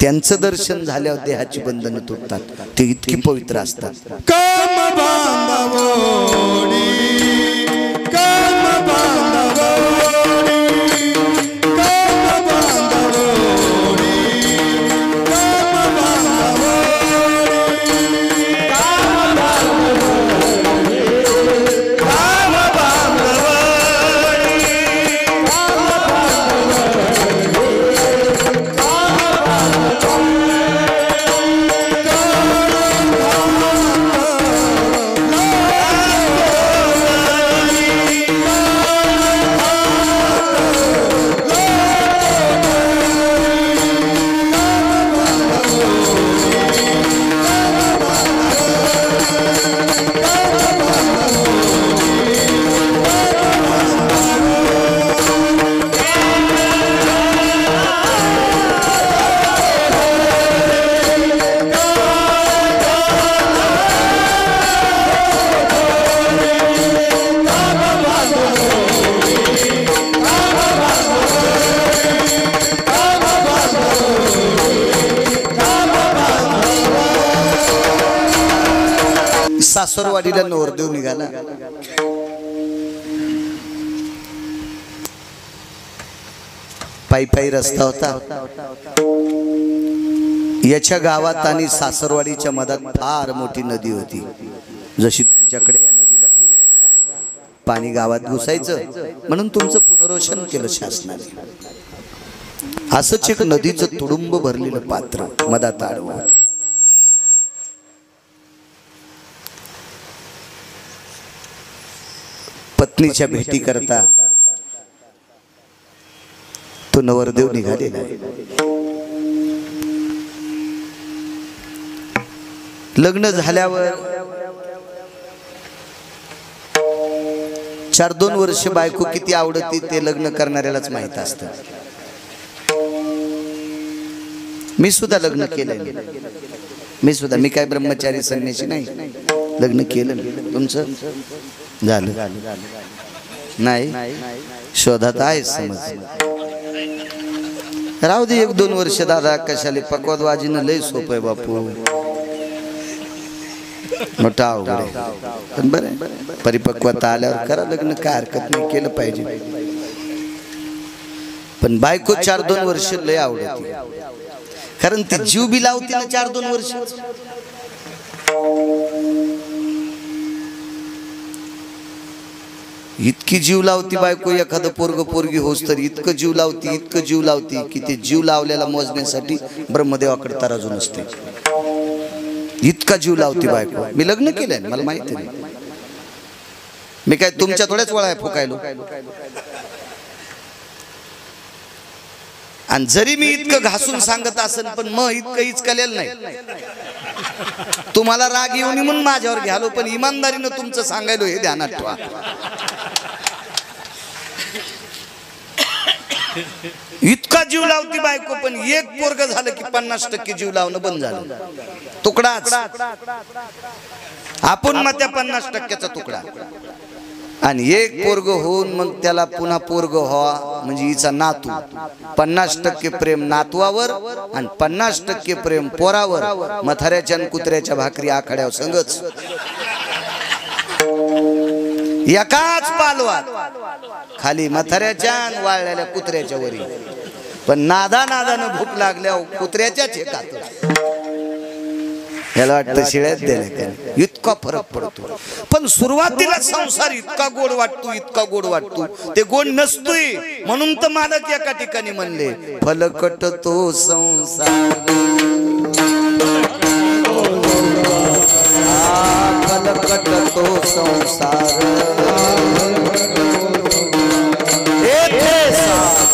त्यांचं दर्शन झाल्यावर देहाची बंधनं तुटतात. ते इतकी पवित्र असतात. काम बांधवोडी, काम बांधवोडी, काम बांधवोडी, काम बांधवोडी, काम बांधवोडी, काम बांधवोडी, काम बांधवोडी. सासरवाडीला नवरदेव निघाला. पायी पायी रस्ता होता. याच्या गावात आणि सासरवाडीच्या मधात फार मोठी नदी होती. जशी तुमच्याकडे या नदीला पूर यायचा, पाणी गावात घुसायचं, म्हणून तुमचं पुनर्वसन केलं शासनाने. असंच एक नदीचं तुडुंब भरलेलं पात्र मधात आडवं. पत्नीच्या भेटी करता तो नवरदेव निघालेला आहे. लग्न झाल्यावर 4-2 वर्ष बायको किती आवडती ते लग्न करणाऱ्यालाच माहित असतं. मी सुद्धा लग्न केलं. मी काय ब्रह्मचारी संन्यासी नाही. लग्न केलं. तुमचं झालं नाही? शोधात आहे समज. राहू दे 1-2 वर्ष दादा, कशाले पकवादबाजीनं लय सोपं आहे बापू. मोठा अवघड आहे. पण बरं परिपक्वता आल्यावर करा लग्न, काय हरकत नाही, केलं पाहिजे. पण बायको 4-2 वर्ष लय आवडते, कारण ती जीव बी लावती ना 4-2 वर्ष. इतकी जीव लावती बायको, एखादं पोरग पोरगी होस तर इतकं जीव लावती की ते जीव लावल्याला मोजण्यासाठी ब्रह्मदेवाकडे तराजू नसते. इतका जीव लावती बायको. मी लग्न केलंय, मला माहिती नाही. मी काय तुमच्या थोड्याच वळा फुकायलो. आणि जरी मी इतकं घासून सांगत असेल, पण मग इतकं हिचकलेलं नाही. तुम्हाला राग येऊन म्हणून माझ्यावर घ्यालो, पण इमानदारीनं तुमचं सांगायलो हे ध्यानात ठेवा. इतका जीव लावती बायको, पण एक पोरग झालं की 50% जीव लावणं बंद झालं. तुकडाच आपण मग त्या 50%चा तुकडा. आणि एक पोरग होऊन मग त्याला पुन्हा पोरग व्हावा म्हणजे हिचा नातू. 50% प्रेम नातवावर आणि 50% प्रेम पोरावर. मथाऱ्याच्या आणि कुत्र्याच्या भाकरी आखाड्यावर संगच एकाच पालवात, खाली मथाऱ्याच्या आणि वाळलेल्या कुत्र्याच्या वरी. पण नादानं भूक लागल्यावर कुत्र्याच्याच एकात. याला वाटतं शिळ्यात दिले. इतका फरक पडतो. पण सुरुवातीला संसार इतका गोड वाटतो, ते गोड नसतोय. म्हणून तर मालक एका ठिकाणी म्हणले, फलकट तो संसार, फलकट तो संसार, येथे सार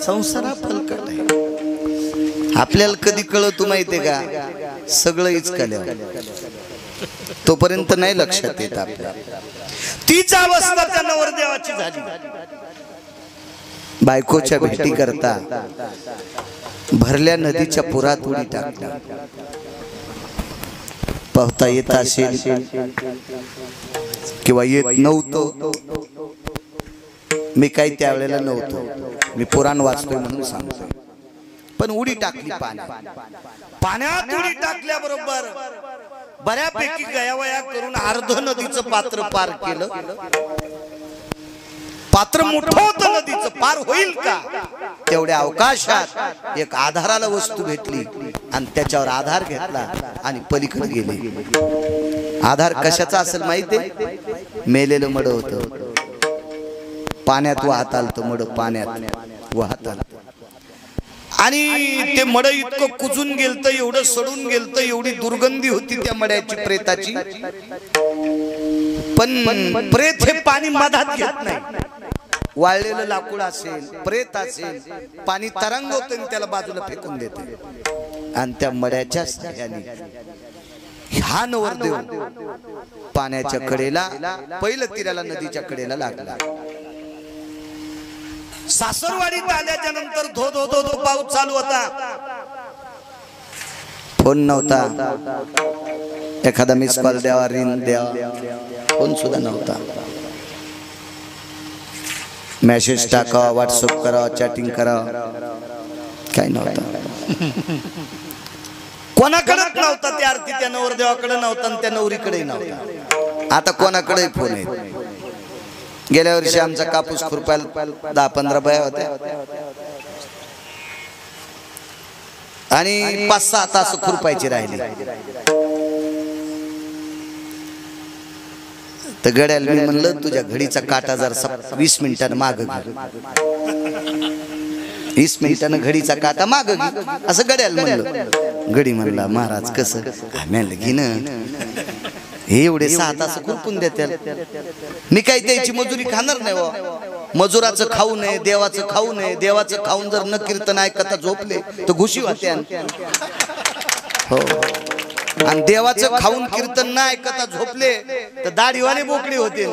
संसारा फलकट आहे. आपल्याला कधी कळत माहितीये का, सगळं इचकल्यावर तोपर्यंत नाही लक्षात येत आपल्याला. तीच अवस्था त्या नवरदेवाची झाली. बायकोच्या भेटी करता भरल्या नदीच्या पुरात उडी टाकली. पाहता येत असेल किंवा येत नव्हतं, मी काही त्यावेळेला नव्हतो, मी पुराण वाचतोय म्हणून सांगतोय. पण उडी टाकली पाण्यात उडी टाकल्याबरोबर बऱ्यापैकी गयावया करून अर्ध नदीचं पात्र पार केलं. पात्र मोठं होतं, नदीचं पार होईल का तेवढ्या अवकाशात एक आधाराला वस्तू भेटली आणि त्याच्यावर आधार घेतला आणि पलीकडे गेले. आधार कशाचा असेल माहितीये? मेलेलं मड होतं, पाण्यात वाहत आलतं मड पाण्यात. वाहत आलं आणि ते मड इतकं कुजून गेलतं, एवढं सडून गेलतं, एवढी दुर्गंधी होती त्या मड्याची, प्रेताची. पण प्रेत हे पाणी मधात घेत नाही. वाळलेलं लाकूड असेल, प्रेत असेल, पाणी तरंगवतं आणि त्याला बाजूला फेकून देते. आणि त्या मड्याच्या हा नवरदेव पाण्याच्या कडेला, पहिलं तीराला नदीच्या कडेला लागला. सासरवाडीत आल्याच्या नंतर धो धो धो धो पाऊस चालू होता. फोन नव्हता, एखादा मिस कॉल द्यावा, रिंग द्यावा, फोन सुद्धा नव्हता. मेसेज टाकावा, व्हॉट्सअप करावा, चॅटिंग करावा, काही नव्हतं. कोणाकडेच नव्हता. त्या आरती त्या नवरदेवाकडे नव्हता आणि त्या नवरीकडे नव्हता. आता कोणाकडे फोन आहे. गेल्या वर्षी आमचा कापूस खुरपायला 10-15 बाया होत्या आणि 5-6 तास खुरपायची राहिली. तर गड्याला मी म्हणलं तुझ्या घडीचा काटा जर 20 मिनिटांनी माग घे, 20 मिनिटांनी घडीचा काटा माग घे असं गड्याला म्हणलं. गडी म्हणला महाराज कसं. म्हणलं घे ना, हे एवढे 6 तास खुरपून देतात, मी काही त्याची मजुरी खाणार नाही. मजुराचं खाऊ नये, देवाचं खाऊ नये. देवाचं खाऊन जर न कीर्तन ऐकता झोपले तर घुशी होते. हो, आणि देवाचं खाऊन कीर्तन न ऐकता झोपले तर दाढीवाले बोकडी होते.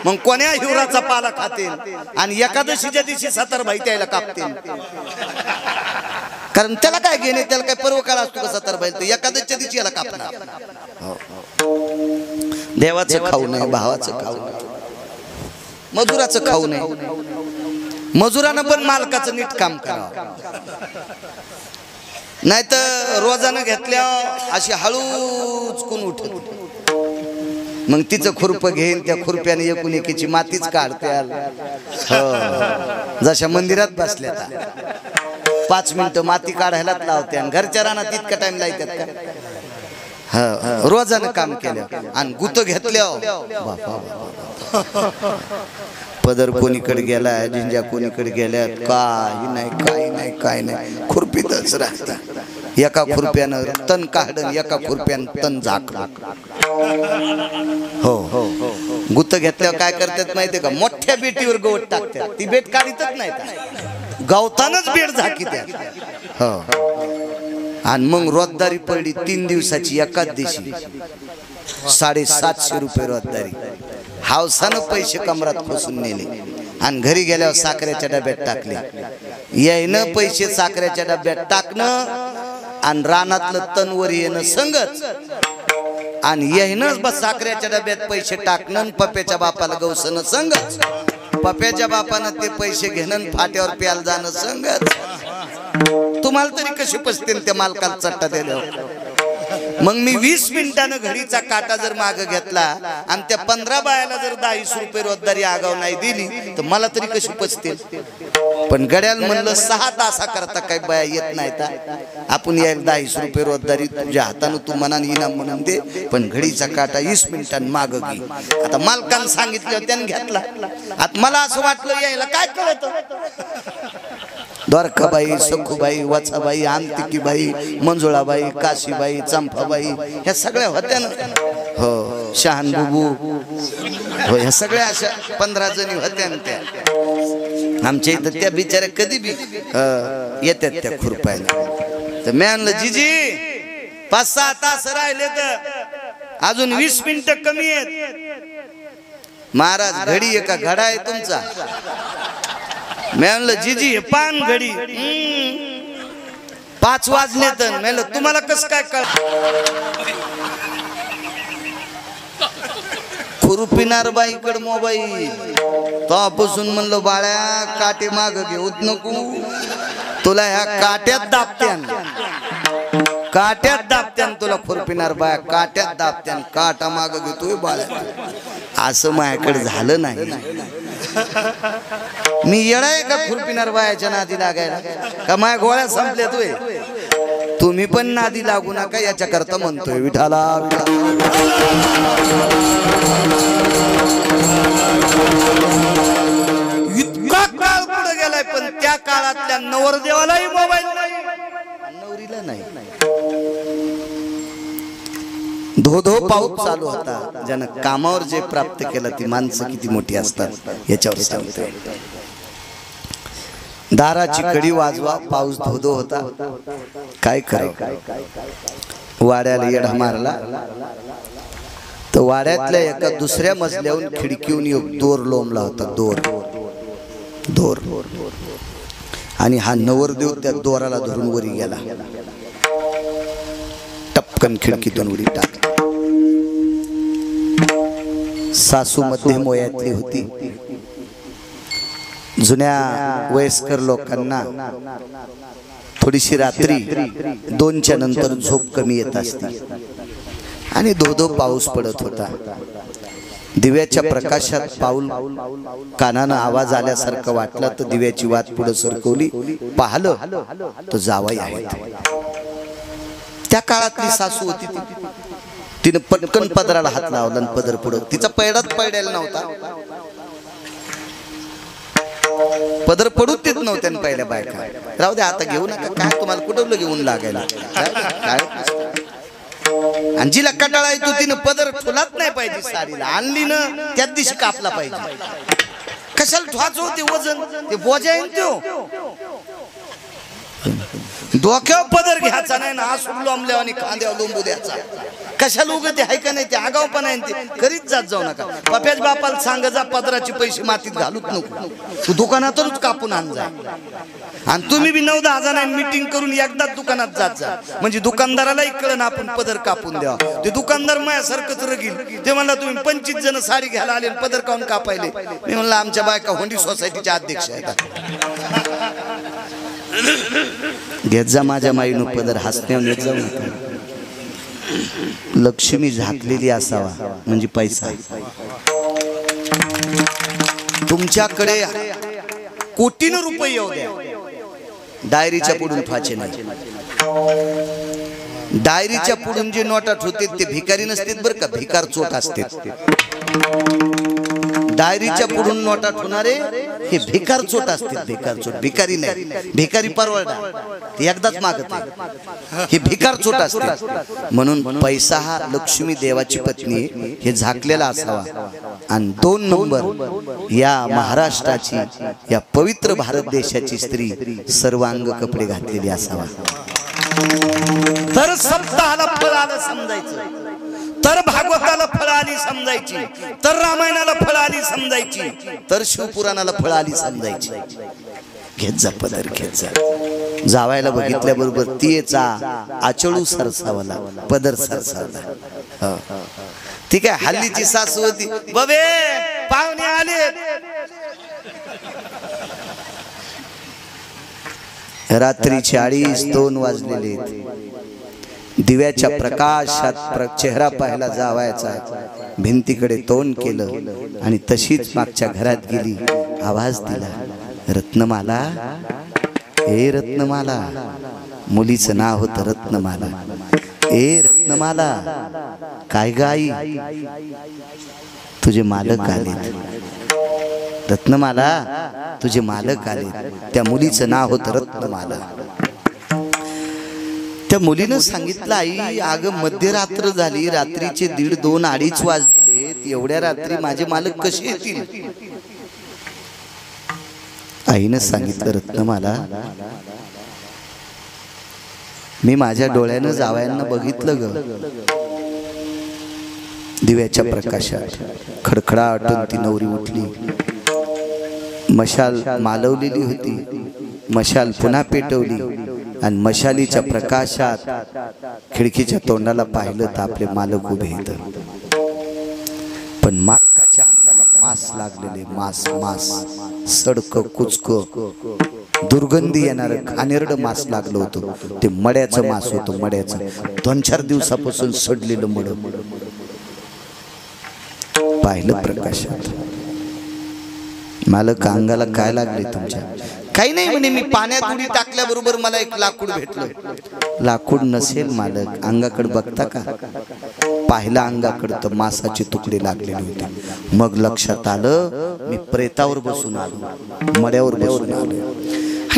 मग कोण्या हिवराचा पाला खातील आणि एकादशीच्या दिवशी 70 भाई त्याला कापतील. कारण त्याला काय घेणे, त्याला काय पर्व काळ असतो का 70 भाई. तर एकादशीच्या दिवशी याला कापणार. देवाचं खाऊ नये, भावाचं खाऊ नये, मजुराचं खाऊ नये. मजुरानं पण मालकाचं नीट काम करावं. नाही तर रोजानं घेतल्या अशी हळूच कोण उठत. मग तिचं खुरप घेईन, त्या खुरप्याने एकूण एकीची मातीच काढते. जशा मंदिरात बसल्या 5 मिनिटं माती काढायलाच लावते आणि घरच्या रानात इतका टाइम लावतात का. रोजानं काम केलं आणि गुत घेतल्या. पदर कोणीकडे गेलाय, जिंजा कोणीकडे गेल्यात, काही नाही काही नाही काही नाही, खुरपीतच राहतात. एका खुरप्यानं तण काढण, एका खुरप्यानं तण झाकलं. हो हो, गुत घेतल्यावर काय करतात माहितीये का, मोठ्या बेटीवर गवत टाकतात. ती बेट काढीतच नाही, गवतानच बेट झाकी त्या. हो, आणि मग रोजदारी पडली 3 दिवसाची. एकाच दिवशी 750 रुपये रोजदारी. हावसानं पैसे कमरात खोसून नेले आणि घरी गेल्यावर साखरेच्या डब्यात टाकले. यायनं पैसे साखरेच्या डब्यात टाकणं आणि रानातलं तणवर येणं संगच. आणि यायनंच बस साखरेच्या डब्यात पैसे टाकणं, पप्याच्या बापाला गवसणं संगच. पप्याच्या बापानं ते पैसे घेणं, फाट्यावर प्यायला जाणं संगच. तुम्हाला तरी कशी पसतील त्या मालकाला चट्टा दिल्यावर. मग मी 20 मिनिटानं घडीचा काटा जर माग घेतला आणि त्या 15 बायाला जर 10 रुपये रोजदारी आगाव नाही दिली तर मला तरी कशी पचतील. पण गड्याला म्हणलं 6 तासाकरता काही बाया येत नाहीत, आपण यायला 10 रुपये रोजदारी तुझ्या हातानं तू मनाने इनाम म्हणून दे, पण घडीचा काटा 20 मिनिटांनी माग घे. आता मालकानं सांगितलं त्याने घेतला. आता मला असं वाटलं यायला काय कळत. द्वारकाबाई, सखूबाई, वाचाबाई, अंतिकीबाई, मंजुळाबाई, काशीबाई, चंपाबाई ह्या सगळ्या होत्या ना. हो, शहानबुबू, हो, ह्या सगळ्या अशा 15 जणी होत्या ना त्या. आमच्या इथं त्या बिचाऱ्या कधी बी येतात त्या खुरपायला. तर मी आणलं जीजी 5-6 तास राहिले तर अजून 20 मिनिटं कमी आहेत. महाराज घडी एका घडा आहे तुमचा. मी म्हणलं जीजी हे पान घडी 5 वाजले तर. म्हणलं तुम्हाला कसं काय कळ. खुरपिनार बाईकडे मोबाईल तेव्हापासून म्हणलं बाळ्या काटे माग घेऊत नको, तुला ह्या काट्यात दाबत्यान, काट्यात दाबत्यान तुला. खुरपिनार बाया काट्यात दाबत्यान, काटा माग घेतोय बाळ्या. असं माझ्याकडे झालं नाही. मी येडाय का खुरपिनार बायाच्या नादी लागायला का. माझ्या गोळ्या संपल्या तुय. तुम्ही पण नादी लागू नका याच्या करता म्हणतोय विठाला. इतका काळ पुढे गेलाय पण त्या काळात काळातल्या नवरदेवालाही मोबाईल नाही, नवरीला नाही. धो धो पाऊस चालू होता. ज्यानं कामावर जे प्राप्त केलं ती माणसं किती मोठी असतात याच्यावर सांगते. दाराची कडी वाजवा, पाऊस धो धो होता. काय करावं, वाड्याला येडा मारला तर वाड्यातल्या एका दुसऱ्या मजल्याहून खिडकीहून एक दोर लोंबला होता. दोर दोर आणि हा नवरदेव त्या दोराला धरून वरी गेला. टपकन खिडकीतून उडी टाक. सासू मध्यम वयातली होती. जुन्या वयस्कर लोकांना थोडीशी रात्री 2च्या नंतर झोप कमी येत असते आणि धो धो पाऊस पडत होता. दिव्याच्या प्रकाशात पाऊल कानानं आवाज आल्यासारखं वाटलं तर दिव्याची वात पुढे सरकवली. पाहिलं तर जावई आहे. त्या काळातली सासू होती ती. तिने पटकन पदराला हात लावला आणि पदर पुढं. तिचा पैडाच पडायला नव्हता. पदर पडूच देत नव्हत्या पहिल्या बायका. राहू द्या आता घेऊ नका, काय तुम्हाला कुठं घेऊन लागायला काय. आणि जिला कटाळा येतो तिनं पदर ठोलाच नाही पाहिजे. साडीला आणली ना त्याच दिवशी कापला पाहिजे. कशाला ठोच होते वजन, ते बोजा येईन तो. डोक्यावर पदर घ्यायचा नाही ना, आसून लोंबल्यावर आणि खांद्यावर लोंबू द्यायचा. कशाला उगं ते हाय का नाही, ते आगावपणा आहे ते करीत जात जाऊ नका. पप्याच बापाला सांग जा पदराचे पैसे मातीत घालूच नको, तू दुकानातच कापून आण जा. आणि तुम्ही बी 9-10 जणांनी मीटिंग करून एकदाच दुकानात जात जा, म्हणजे दुकानदारालाही कळण आपण पदर कापून द्यावा. ते दुकानदार माझ्यासारखंच रगील. ते म्हणला तुम्ही 25 जण साडी घ्यायला आले पदर काऊन कापायले. मी म्हणलं आमच्या बायका होंडी सोसायटीच्या अध्यक्ष आहेत. घेत जा माझ्या माईनं पदर, हसण्यावर नेत जाऊ नका. लक्ष्मी झाकलेली असावा म्हणजे पैसा. तुमच्याकडे कोटीनं रुपये येऊ द्या, डायरीच्या पुढून फाचे नाही. डायरीच्या पुढून जे नोटा ठेवते ते भिकारी नसतात बरं का, भिकार चोट असते. डायरीच्या पुढून नोटा ठेवणारे हे भिकार चोट असतात. भिकार चोट, भिकारी नाही. भिकारी परवडा एकदाच मागत आहे, हे भिकार चोट असते. म्हणून पैसा हा लक्ष्मी देवाची पत्नी हे झाकलेला असावा. आणि 2 नंबर या महाराष्ट्राची, या पवित्र भारत देशाची स्त्री सर्वांग कपडे घातलेली असावा. तर सप्ताहाला फळ आलं समजायचं, तर भागवताला फळ आली समजायची, तर रामायणाला फळ आली समजायची, तर शिवपुराणाला फळ आली समजायची. घेत जा पदर, घेत जा. जावायला बघितल्याबरोबर तिचा आचळू सरसावला, पदर सरसावला. ठीक आहे. हल्लीची सासू होती, बबे पाहुणे आले. रात्रीचे 2:30 वाजलेले. दिव्याच्या प्रकाशात चेहरा पाहायला जावायचा. भिंतीकडे तोंड केलं आणि तशीच मागच्या घरात गेली. आवाज दिला, रत्नमाला, ए रत्नमाला. मुलीचं नाव होतं रत्नमाला. ए रत्नमाला, काय गाई, तुझे मालक आले. रत्नमाला, तुझे मालक आले. त्या मुलीचं नाव होतं रत्नमाला. त्या मुलीनं सांगितलं, आई अगं मध्यरात्र झाली, रात्रीचे 1:30, 2:30 वाजले. एवढ्या रात्री माझे मालक कसे येतील. आईनं सांगितलं, रत्नमाला, मी माझ्या डोळ्यानं जावयांना बघितलं ग. दिव्याच्या प्रकाशात खडखडाटून ती नवरी उठली. मशाल मालवलेली होती. मशाल पुन्हा पेटवली आणि मशालीच्या प्रकाशात खिडकीच्या तोंडाला पाहिलं तर आपले मालक उभे आहेत. पण मालकाच्या अंगाला मांस लागलेले, मांस मांस, सडक कुचक, दुर्गंधी येणार घाणेरड मांस लागलं होतं. ते मड्याचं मांस होतं, मड्याचं. 2-4 दिवसापासून सडलेलं मड पाहिलं प्रकाशात. मालक, अंगाला काय लागले तुमच्या. काही नाही म्हणे, मी पाण्यात उडी टाकल्याबरोबर मला एक लाकूड भेटलं. लाकूड नसेल मालक, अंगाकडे बघता का. पाहिलं अंगाकडे तर मांसाचे तुकडे लागलेले होते. मग लक्षात आलं मी प्रेतावर बसून आलो, मड्यावर बसून आलो.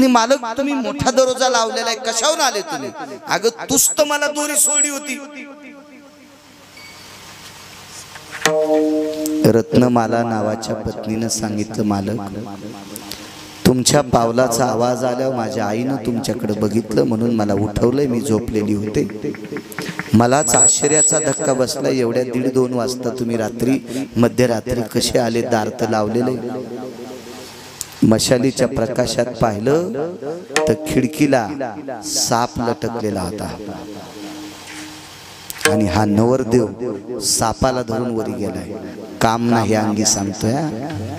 आणि मालक तुम्ही मोठा दरोजा लावलेला आहे, कशावरून आले तुम्ही? अगं तूच तर मला दोरी सोडली होती. रत्नमाला नावाच्या पत्नीनं सांगितलं, मालक तुमच्या पावलाचा आवाज आल्यावर माझ्या आईनं तुमच्याकडे बघितलं म्हणून मला उठवलंय. मी झोपलेली होते. मलाच आश्चर्याचा धक्का बसला. एवढ्या 1:30-2 वाजता तुम्ही रात्री मध्यरात्री कसे आले? दार तर लावलेले. मशालीच्या प्रकाशात पाहिलं तर खिडकीला साप लटकलेला होता आणि हा नवरदेव सापाला धरून वरी गेलाय. काम नाही अंगी सांगतोय,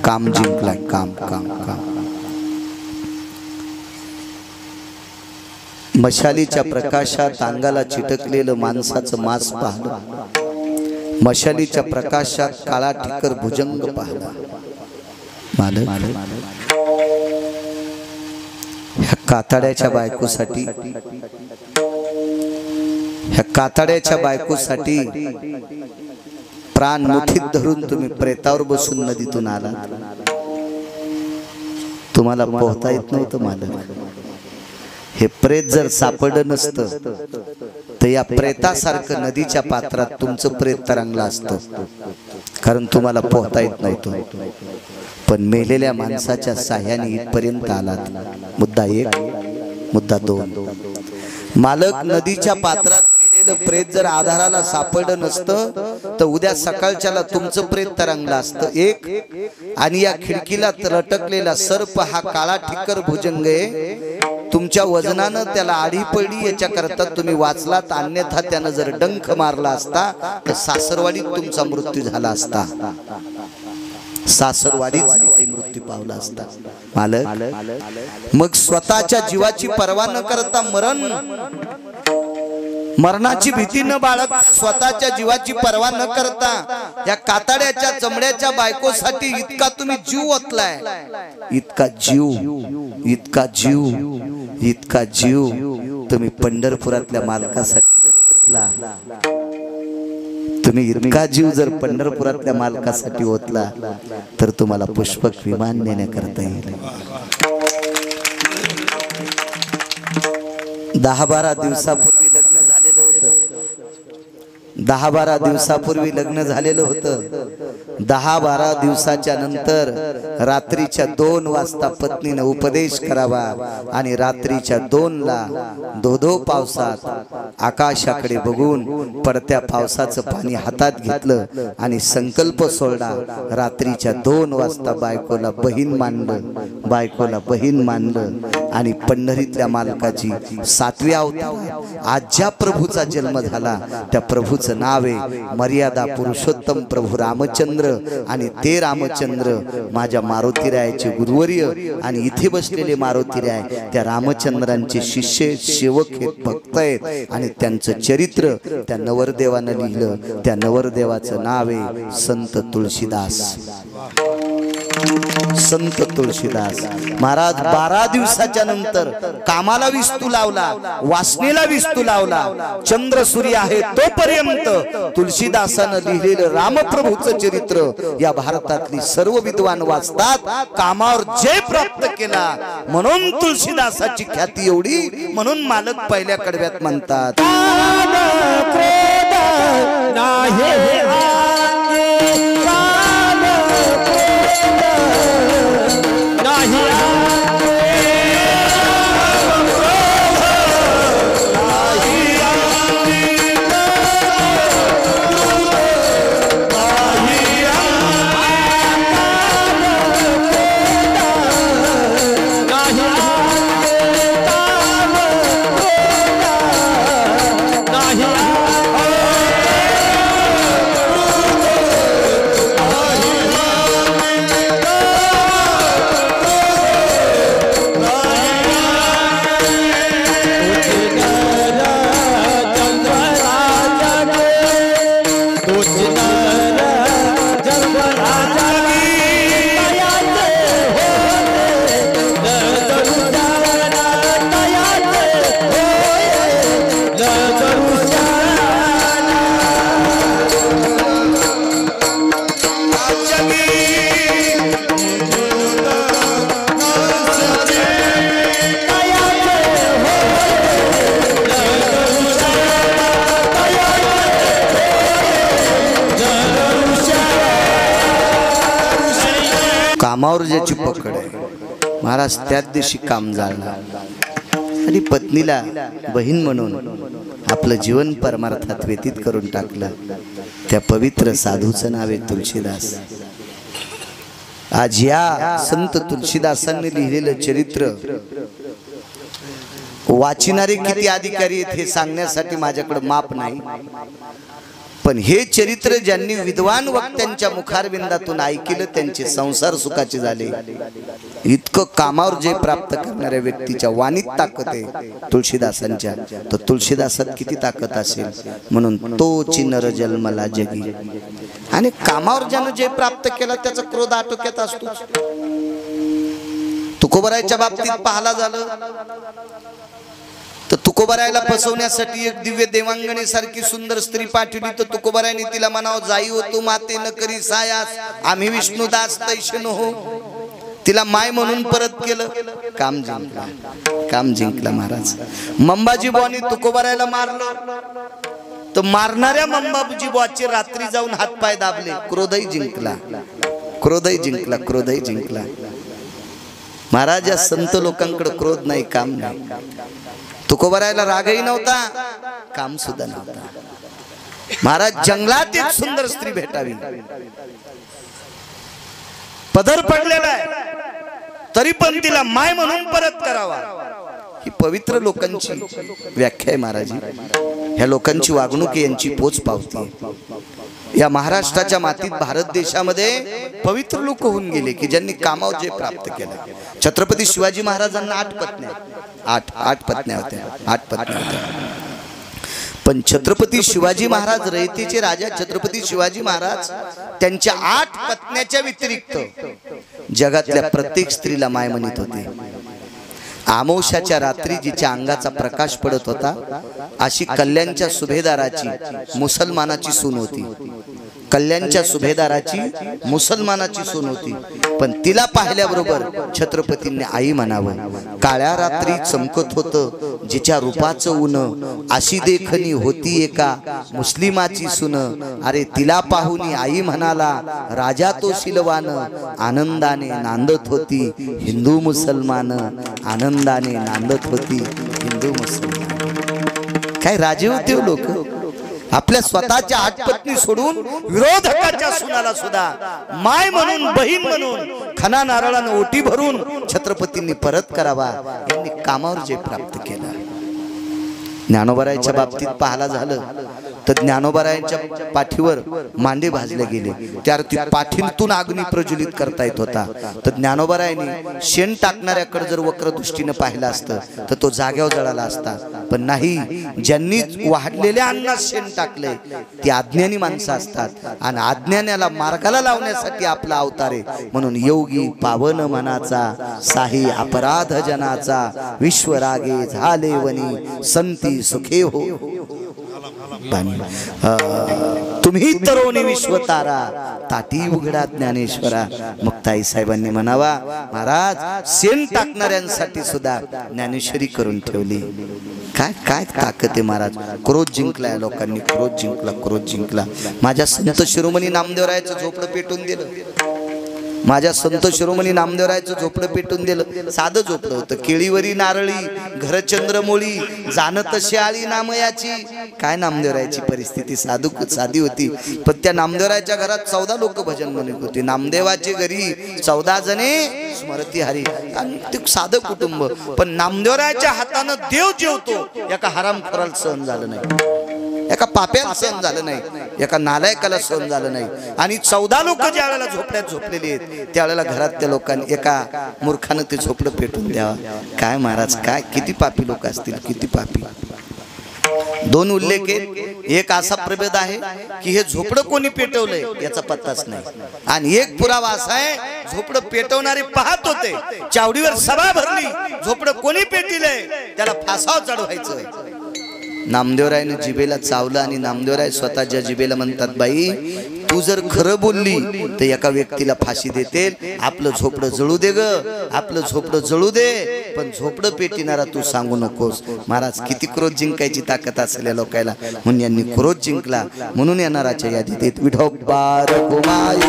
काम जिंकलाय. काम काम काम. मशालीच्या प्रकाशात अंगाला चिटकलेलं माणसाचं मांस पाहिलं. मशालीच्या प्रकाशात काळा ठिकर भुजंग पाहिला. मालक ह्या कातड्याच्या बायकोसाठी, ह्या कातड्याच्या बायकोसाठी प्राण मुठीत धरून तुम्ही प्रेतावर बसून नदीतून आलात. तुम्हाला पोहता येत नव्हतं मालक. हे प्रेत जर सापडलं नसतं तर या प्रेतासारखं नदीच्या पात्रात तुमचं प्रेत तरंगलं असतं, कारण तुम्हाला पोहता येत नव्हतं. पण मेलेल्या माणसाच्या साह्याने इथपर्यंत आलात. मुद्दा 1. मुद्दा 2. मालक नदीच्या पात्रात मेलेलं प्रेत जर आधाराला सापडलं नसतं तर उद्या सकाळच्याला तुमचं प्रेत तरंगलं असतं. 1. आणि या खिडकीला लटकलेला सर्प हा काळा ठिकर भुजंग आहे. तुमच्या वजनानं त्याला आडी पडली याच्याकरता तुम्ही वाचलात. अन्यथा त्यानं जर डंख मारला असता तर सासरवाडीत तुमचा मृत्यू झाला असता. सासरवाडीच मृत्यू पावला असता. मालक मग स्वतःच्या जीवाची पर्वा न करता मरणाची भीती न बाळगता, स्वतःच्या जीवाची पर्वा न करता या कातड्याच्या चमड्याच्या बायकोसाठी इतका तुम्ही जीव ओतलाय. इतका जीव, इतका जीव, इतका जीव तुम्ही पंढरपुरातल्या मालकासाठी ओतला. तुम्ही इतका जीव जर पंढरपुरातल्या मालकासाठी ओतला तर तुम्हाला पुष्पक विमान नेण्याकरता येईल. 10-12 दिवसापूर्वी लग्न झालेलं होतं. 10-12 दिवसापूर्वी लग्न झालेलं होतं. 10-12 दिवसाच्या नंतर रात्रीच्या 2 वाजता पत्नीने उपदेश करावा आणि रात्रीच्या 2ला धोधो पावसात आकाशाकडे बघून पडत्या पावसाचं पाणी हातात घेतलं आणि संकल्प सोडला. रात्रीच्या 2 वाजता बायकोला बहीण मानलं, बायकोला बहीण मानलं आणि पंढरीतल्या मालकाची 7वी अवतार आज ज्या प्रभूचा जन्म झाला त्या प्रभूचं नाव आहे मर्यादा पुरुषोत्तम प्रभू रामचंद्र. आणि ते रामचंद्र माझ्या मारुतीरायाचे गुरुवर्य आणि इथे बसलेले मारुतीराय त्या रामचंद्रांचे शिष्य सेवक आहेत, भक्त आहेत. आणि त्यांचं चरित्र त्या नवरदेवानं लिहिलं. त्या नवरदेवाचं नाव आहे संत तुळशीदास. संत तुळशीदास महाराज 12 दिवसाच्या नंतर कामाला विस्तू लावला, वासनेला विस्तू लावला. चंद्र सूर्य आहे तोपर्यंत तुळशीदासानं लिहिलेलं रामप्रभूचं चरित्र या भारतातली सर्व विद्वान वाचतात. कामावर जय प्राप्त केला म्हणून तुळशीदासाची ख्याती एवढी. म्हणून मालक पहिल्या कडव्यात म्हणतात, कामावर ज्याची पकड आहे महाराज त्याच दिवशी काम जाळलं आणि पत्नीला बहीण म्हणून आपलं जीवन परमार्थात व्यतीत करून टाकलं। त्या पवित्र साधूचं नाव आहे तुलसीदास। आज या संत तुलसीदासांनी लिहिलेलं चरित्र वाचणारे किती अधिकारी आहेत हे सांगण्यासाठी माझ्याकडे माप नाही, पण हे चरित्र ज्यांनी विद्वान वक्त्यांच्या मुखारविंदातून ऐकलं त्यांचे संसार सुखाचे झाले। इतकं कामावर जे प्राप्त करणाऱ्या व्यक्तीच्या वाणीत ताकद आहे तुलसीदासांच्या, तर तुलसीदासात किती ताकद असेल। म्हणून तोची नर जन्मला जगी, आणि कामावर ज्यानं जे प्राप्त केलं त्याचा क्रोध आटोक्यात असतो। तुकोबरायच्या बाबतीत पाहायला झालं तर तुकोबरायला फसवण्यासाठी एक दिव्य देवांगणी सारखी सुंदर स्त्री पाठवली, तर तुकोबरायने तिला म्हणावं जाई हो तू माते न करी सायास, आम्ही विष्णुदास तैशन हो। तिला माय म्हणून परत केलं, काम जिंकला, काम जिंकला महाराज। मंबाजी बुवानी तुकोबरायला मारलं तर मारणाऱ्या मंबाजी बुवाचे रात्री जाऊन हातपाय दाबले, क्रोधही जिंकला, क्रोधही जिंकला, क्रोधही जिंकला महाराज। या संत लोकांकडे क्रोध नाही, काम नाही। तुकोबरायला रागही नव्हता, काम सुद्धा नव्हता महाराज। जंगलात एक सुंदर स्त्री भेटावी, पदर पडलेला आहे तरी पण तिला माय म्हणून परत करावा, ही पवित्र लोकांची व्याख्या आहे महाराज। ह्या लोकांची वागणूक यांची पोच पावती। या महाराष्ट्राच्या मातीत भारत देशामध्ये पवित्र लोक होऊन गेले की ज्यांनी कामावर जे प्राप्त केलं। छत्रपती शिवाजी महाराजांना 8 पत्न्या, 8 पत्न्या होत्या, 8 पत्न्या होत्या। पण छत्रपती शिवाजी महाराज रयतेचे राजा छत्रपती शिवाजी महाराज त्यांच्या 8 पत्न्याच्या व्यतिरिक्त जगातल्या प्रत्येक स्त्रीला माय म्हणत होते। आमोशाच्या रात्री जिच्या अंगाचा प्रकाश पडत होता अशी कल्याणच्या सुभेदाराची मुसलमानाची सून होती, कल्याणच्या सुभेदाराची मुसलमानाची सून होती। पण तिला पाहिल्याबरोबर छत्रपतींनी आई म्हणावं। काळ्या रात्री चमकत होतं जिच्या रूपाचं ऊन, अशी देखणी होती एका मुस्लिमाची सून, अरे तिला पाहून आई म्हणाला राजा तो शिलवान, आनंदाने नांदत होती हिंदू मुसलमान, आनंदाने नांदत होती हिंदू मुसलमान। काय राजे होते लोक, आपल्या स्वतःच्या 8 पत्नी सोडून विरोधकाच्या सुनाला सुद्धा माय म्हणून, बहीण म्हणून खना नारळानं ओटी भरून छत्रपतींनी परत करावा। यांनी कामावर जे प्राप्त केलं। ज्ञानोबारायांच्या बाबतीत पाहायला झालं तर ज्ञानोबारायांच्या पाठीवर मांडे भाजले गेले, त्यावरती पाठीतून अग्नी प्रज्वलित करता येत होता। तर ज्ञानोबारायांनी शेण टाकणाऱ्याकडे जर वक्र दृष्टीने पाहिलं असतं तर तो जाग्यावर जळाला असता, पण नाही, ज्यांनी वाढलेल्या अन्नात शेण टाकले ती अज्ञानी माणसं असतात, आणि अज्ञानाला मार्गाला लावण्यासाठी आपला अवतार आहे। म्हणून योगी पावन मनाचा, साही अपराध जनाचा, विश्वरागे झाले वनी, संती सुखे हो। तुम्ही तरुणी विश्वतारा, ताटी उघडा ज्ञानेश्वरा। मुक्ताई साहेबांनी म्हणावा महाराज शेण टाकणाऱ्यांसाठी सुद्धा ज्ञानेश्वरी करून ठेवली। काय काय ताकद आहे महाराज। क्रोध जिंकला लोकांनी, क्रोध जिंकला, क्रोध जिंकला। माझ्या संत शिरोमणी नामदेवरायाचं झोपडं पेटून दिलं, माझ्या संत शिरोमणी नामदेवरायाचं झोपडं पेटून दिलं। साधं झोपडं होतं, केळीवरी नारळी घर चंद्रमोळी, जाणत शाळी नामयाची। काय नामदेवरायाची परिस्थिती साधी होती, पण त्या नामदेवरायाच्या घरात 14 लोक भजन म्हणत होते। नामदेवाच्या घरी 14 जणे स्मरती हरी, आणि ते साधं कुटुंब, पण नामदेवरायाच्या हातानं देव जेवतो एका हरामखोराला सहन झालं नाही, एका पाप्याला सहन झालं नाही, एका नालायकाला सहन झालं नाही। आणि 14 लोक ज्या वेळेला झोपड्यात झोपलेली आहेत त्यावेळेला घरातल्या लोकांनी एका मूर्खानं ते झोपडं पेटून द्यावं। काय महाराज, काय किती पापी लोक असतील, किती पापी। 2 उल्लेख आहेत, एक असा प्रभेद आहे की हे झोपडं कोणी पेटवलंय याचा पत्ताच नाही, आणि एक पुरावा असा आहे झोपडं पेटवणारे पाहत होते, चावडीवर सभा भरली, झोपडं कोणी पेटिलंय त्याला फासावर चढवायचं। नामदेवरायने जिभेला चावलं आणि नामदेवराय स्वतःच्या जिभेला म्हणतात बाई तू जर खरं बोलली तर एका व्यक्तीला फाशी देतील, आपलं झोपडं जळू दे ग, आपलं झोपडं जळू दे, पण झोपडं पेटिणारा तू सांगू नकोस। महाराज किती क्रोध जिंकायची ताकद असेल या लोकायला, म्हणून यांनी क्रोध जिंकला। म्हणून येणाराच्या यादीत विठोबा रखुमाई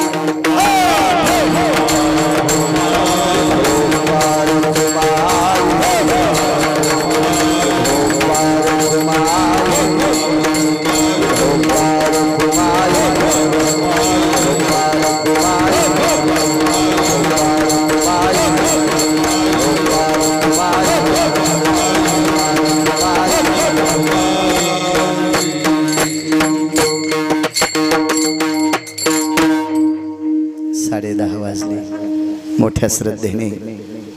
मोठ्या श्रद्धेने,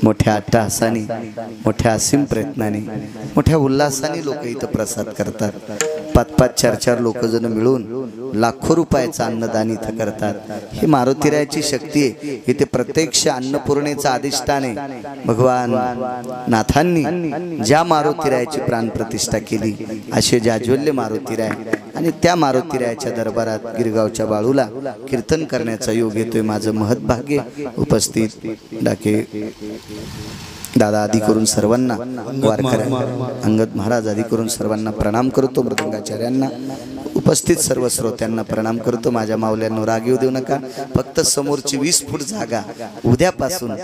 मोठ्या अट्टहासाने, मोठ्या असीम प्रयत्नाने, मोठ्या उल्हासाने लोक इथं प्रसाद करतात. 5-5, 4-4 लोक जण मिळून लाखो रुपयाचं अन्नदान इथं करतात. ही मारुतीरायाची शक्ती आहे. इथे प्रत्यक्ष अन्नपूर्णेचा अधिष्ठान आहे. भगवान नाथांनी ज्या मारुतीरायाची प्राणप्रतिष्ठा केली असे जाज्वल्य मारुतीराय, आणि त्या मारुतीरायाच्या दरबारात गिरगावच्या बाळूला कीर्तन करण्याचा योग येतोय. माझं महत्भाग्य. उपस्थित डाके दादा आदी करून सर्वांना, वारकऱ्या अंगद महाराज आदी करून सर्वांना प्रणाम करतो. मृदंगाचार्यांना, उपस्थित सर्व श्रोत्यांना प्रणाम करतो. माझ्या माऊल्यांनो राग येऊ देऊ नका. फक्त समोरची 20 फूट जागा उद्यापासून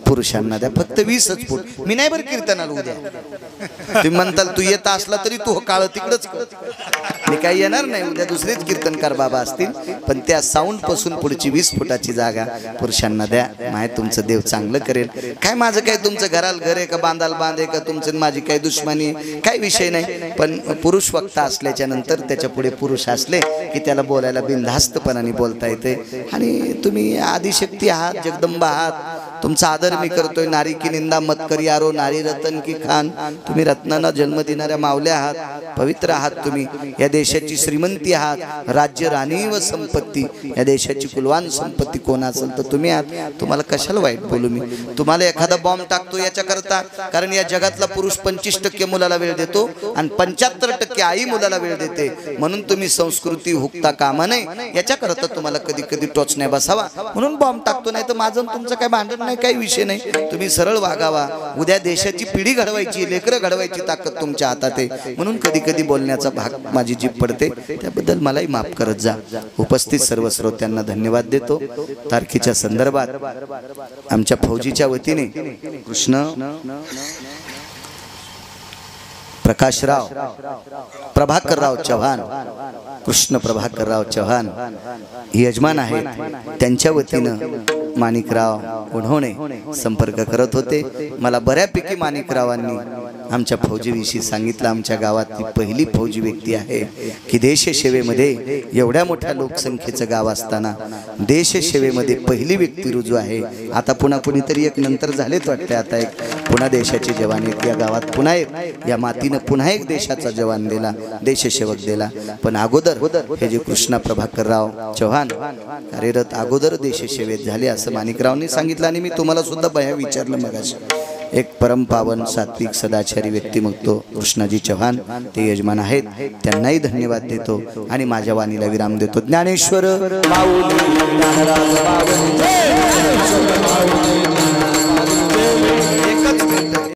पुरुषांना द्या. फक्त 20च फूट. मी नाही बरं कीर्तनाला उद्या. तुम्ही म्हणताल तू येत असला तरी तू काळ तिकडच कर. मी काही येणार नाही उद्या. दुसरेच कीर्तनकार बाबा असतील. पण त्या साऊंड पासून पुढची 20 फुटाची जागा पुरुषांना द्या. माय तुमचं देव चांगलं करेल. काय माझं काय तुमचं घराला घर आहे का, बांधाल बांध आहे का, तुमचं माझी काही दुश्मनी काही विषय नाही. पण पुरुष वक्ता असल्याच्या नंतर त्याच्या पुढे पुरुष असले की त्याला बोलायला बिनधास्तपणाने बोलता येते. आणि तुम्ही आदिशक्ती आहात, जगदंबा आहात. तुमचा आदर मी करतोय. नारी की निंदा मत करी आरो, नारी रतन की खान. तुम्ही रत्नांना जन्म देणाऱ्या मावल्या आहात. पवित्र आहात तुम्ही. या देशाची श्रीमंती आहात. राज्य, राणी व संपत्ती, या देशाची कुलवान संपत्ती कोण असेल तर तुम्ही आहात. तुम्हाला कशाला वाईट बोलू मी. तुम्हाला एखादा बॉम्ब टाकतो याच्याकरता, कारण या जगातला पुरुष 25% मुलाला वेळ देतो आणि 75% आई मुलाला वेळ देते. म्हणून तुम्ही संस्कृती हुकता कामा नये याच्याकरता तुम्हाला कधी कधी टोचण्या बसावा, म्हणून बॉम्ब टाकतो. नाही तर माझं तुमचं काय भांडण नाही, काही विषय नाही. तुम्ही सरळ वागावा. उद्या देशाची पिढी घडवायची, लेकरं घडवायची ताकद तुमच्या हातात आहे. म्हणून कधी कधी बोलण्याचा भाग माझी जीभ पडते. त्याबद्दल मलाही माफ करत जा. उपस्थित सर्व श्रोत्यांना धन्यवाद देतो. तारखेच्या संदर्भात आमच्या फौजीच्या वतीने कृष्ण प्रकाशराव प्रभाकरराव चव्हाण, कृष्ण प्रभाकरराव चव्हाण यजमान आहेत. त्यांच्या वतीनं माणिकराव उढवणे संपर्क करत होते. मला बऱ्यापैकी माणिकरावांनी आमच्या फौजीविषयी सांगितलं. आमच्या गावातली पहिली फौजी व्यक्ती आहे की देशसेवेमध्ये, एवढ्या मोठ्या लोकसंख्येचं गाव असताना देशसेवेमध्ये पहिली व्यक्ती रुजू आहे. आता पुन्हा कुणीतरी एक नंतर झालेत वाटते. आता एक पुन्हा देशाचे जवान आहेत या गावात. पुन्हा एक या मातीनं पुन्हा एक देशाचा जवान दिला, देशसेवक दिला. पण अगोदर हे जे कृष्णा प्रभाकरराव चव्हाण कार्यरत अगोदर देशसेवेत झाले असं माणिकरावनी सांगितलं. आणि मी तुम्हाला सुद्धा बया विचारलं मगाशी. एक परमपावन सात्विक सदाचारी व्यक्ती मग तो कृष्णाजी चव्हाण, ते यजमान आहेत. त्यांनाही धन्यवाद देतो आणि माझ्या वाणीला विराम देतो. ज्ञानेश्वर माऊली, ज्ञानराज माऊली.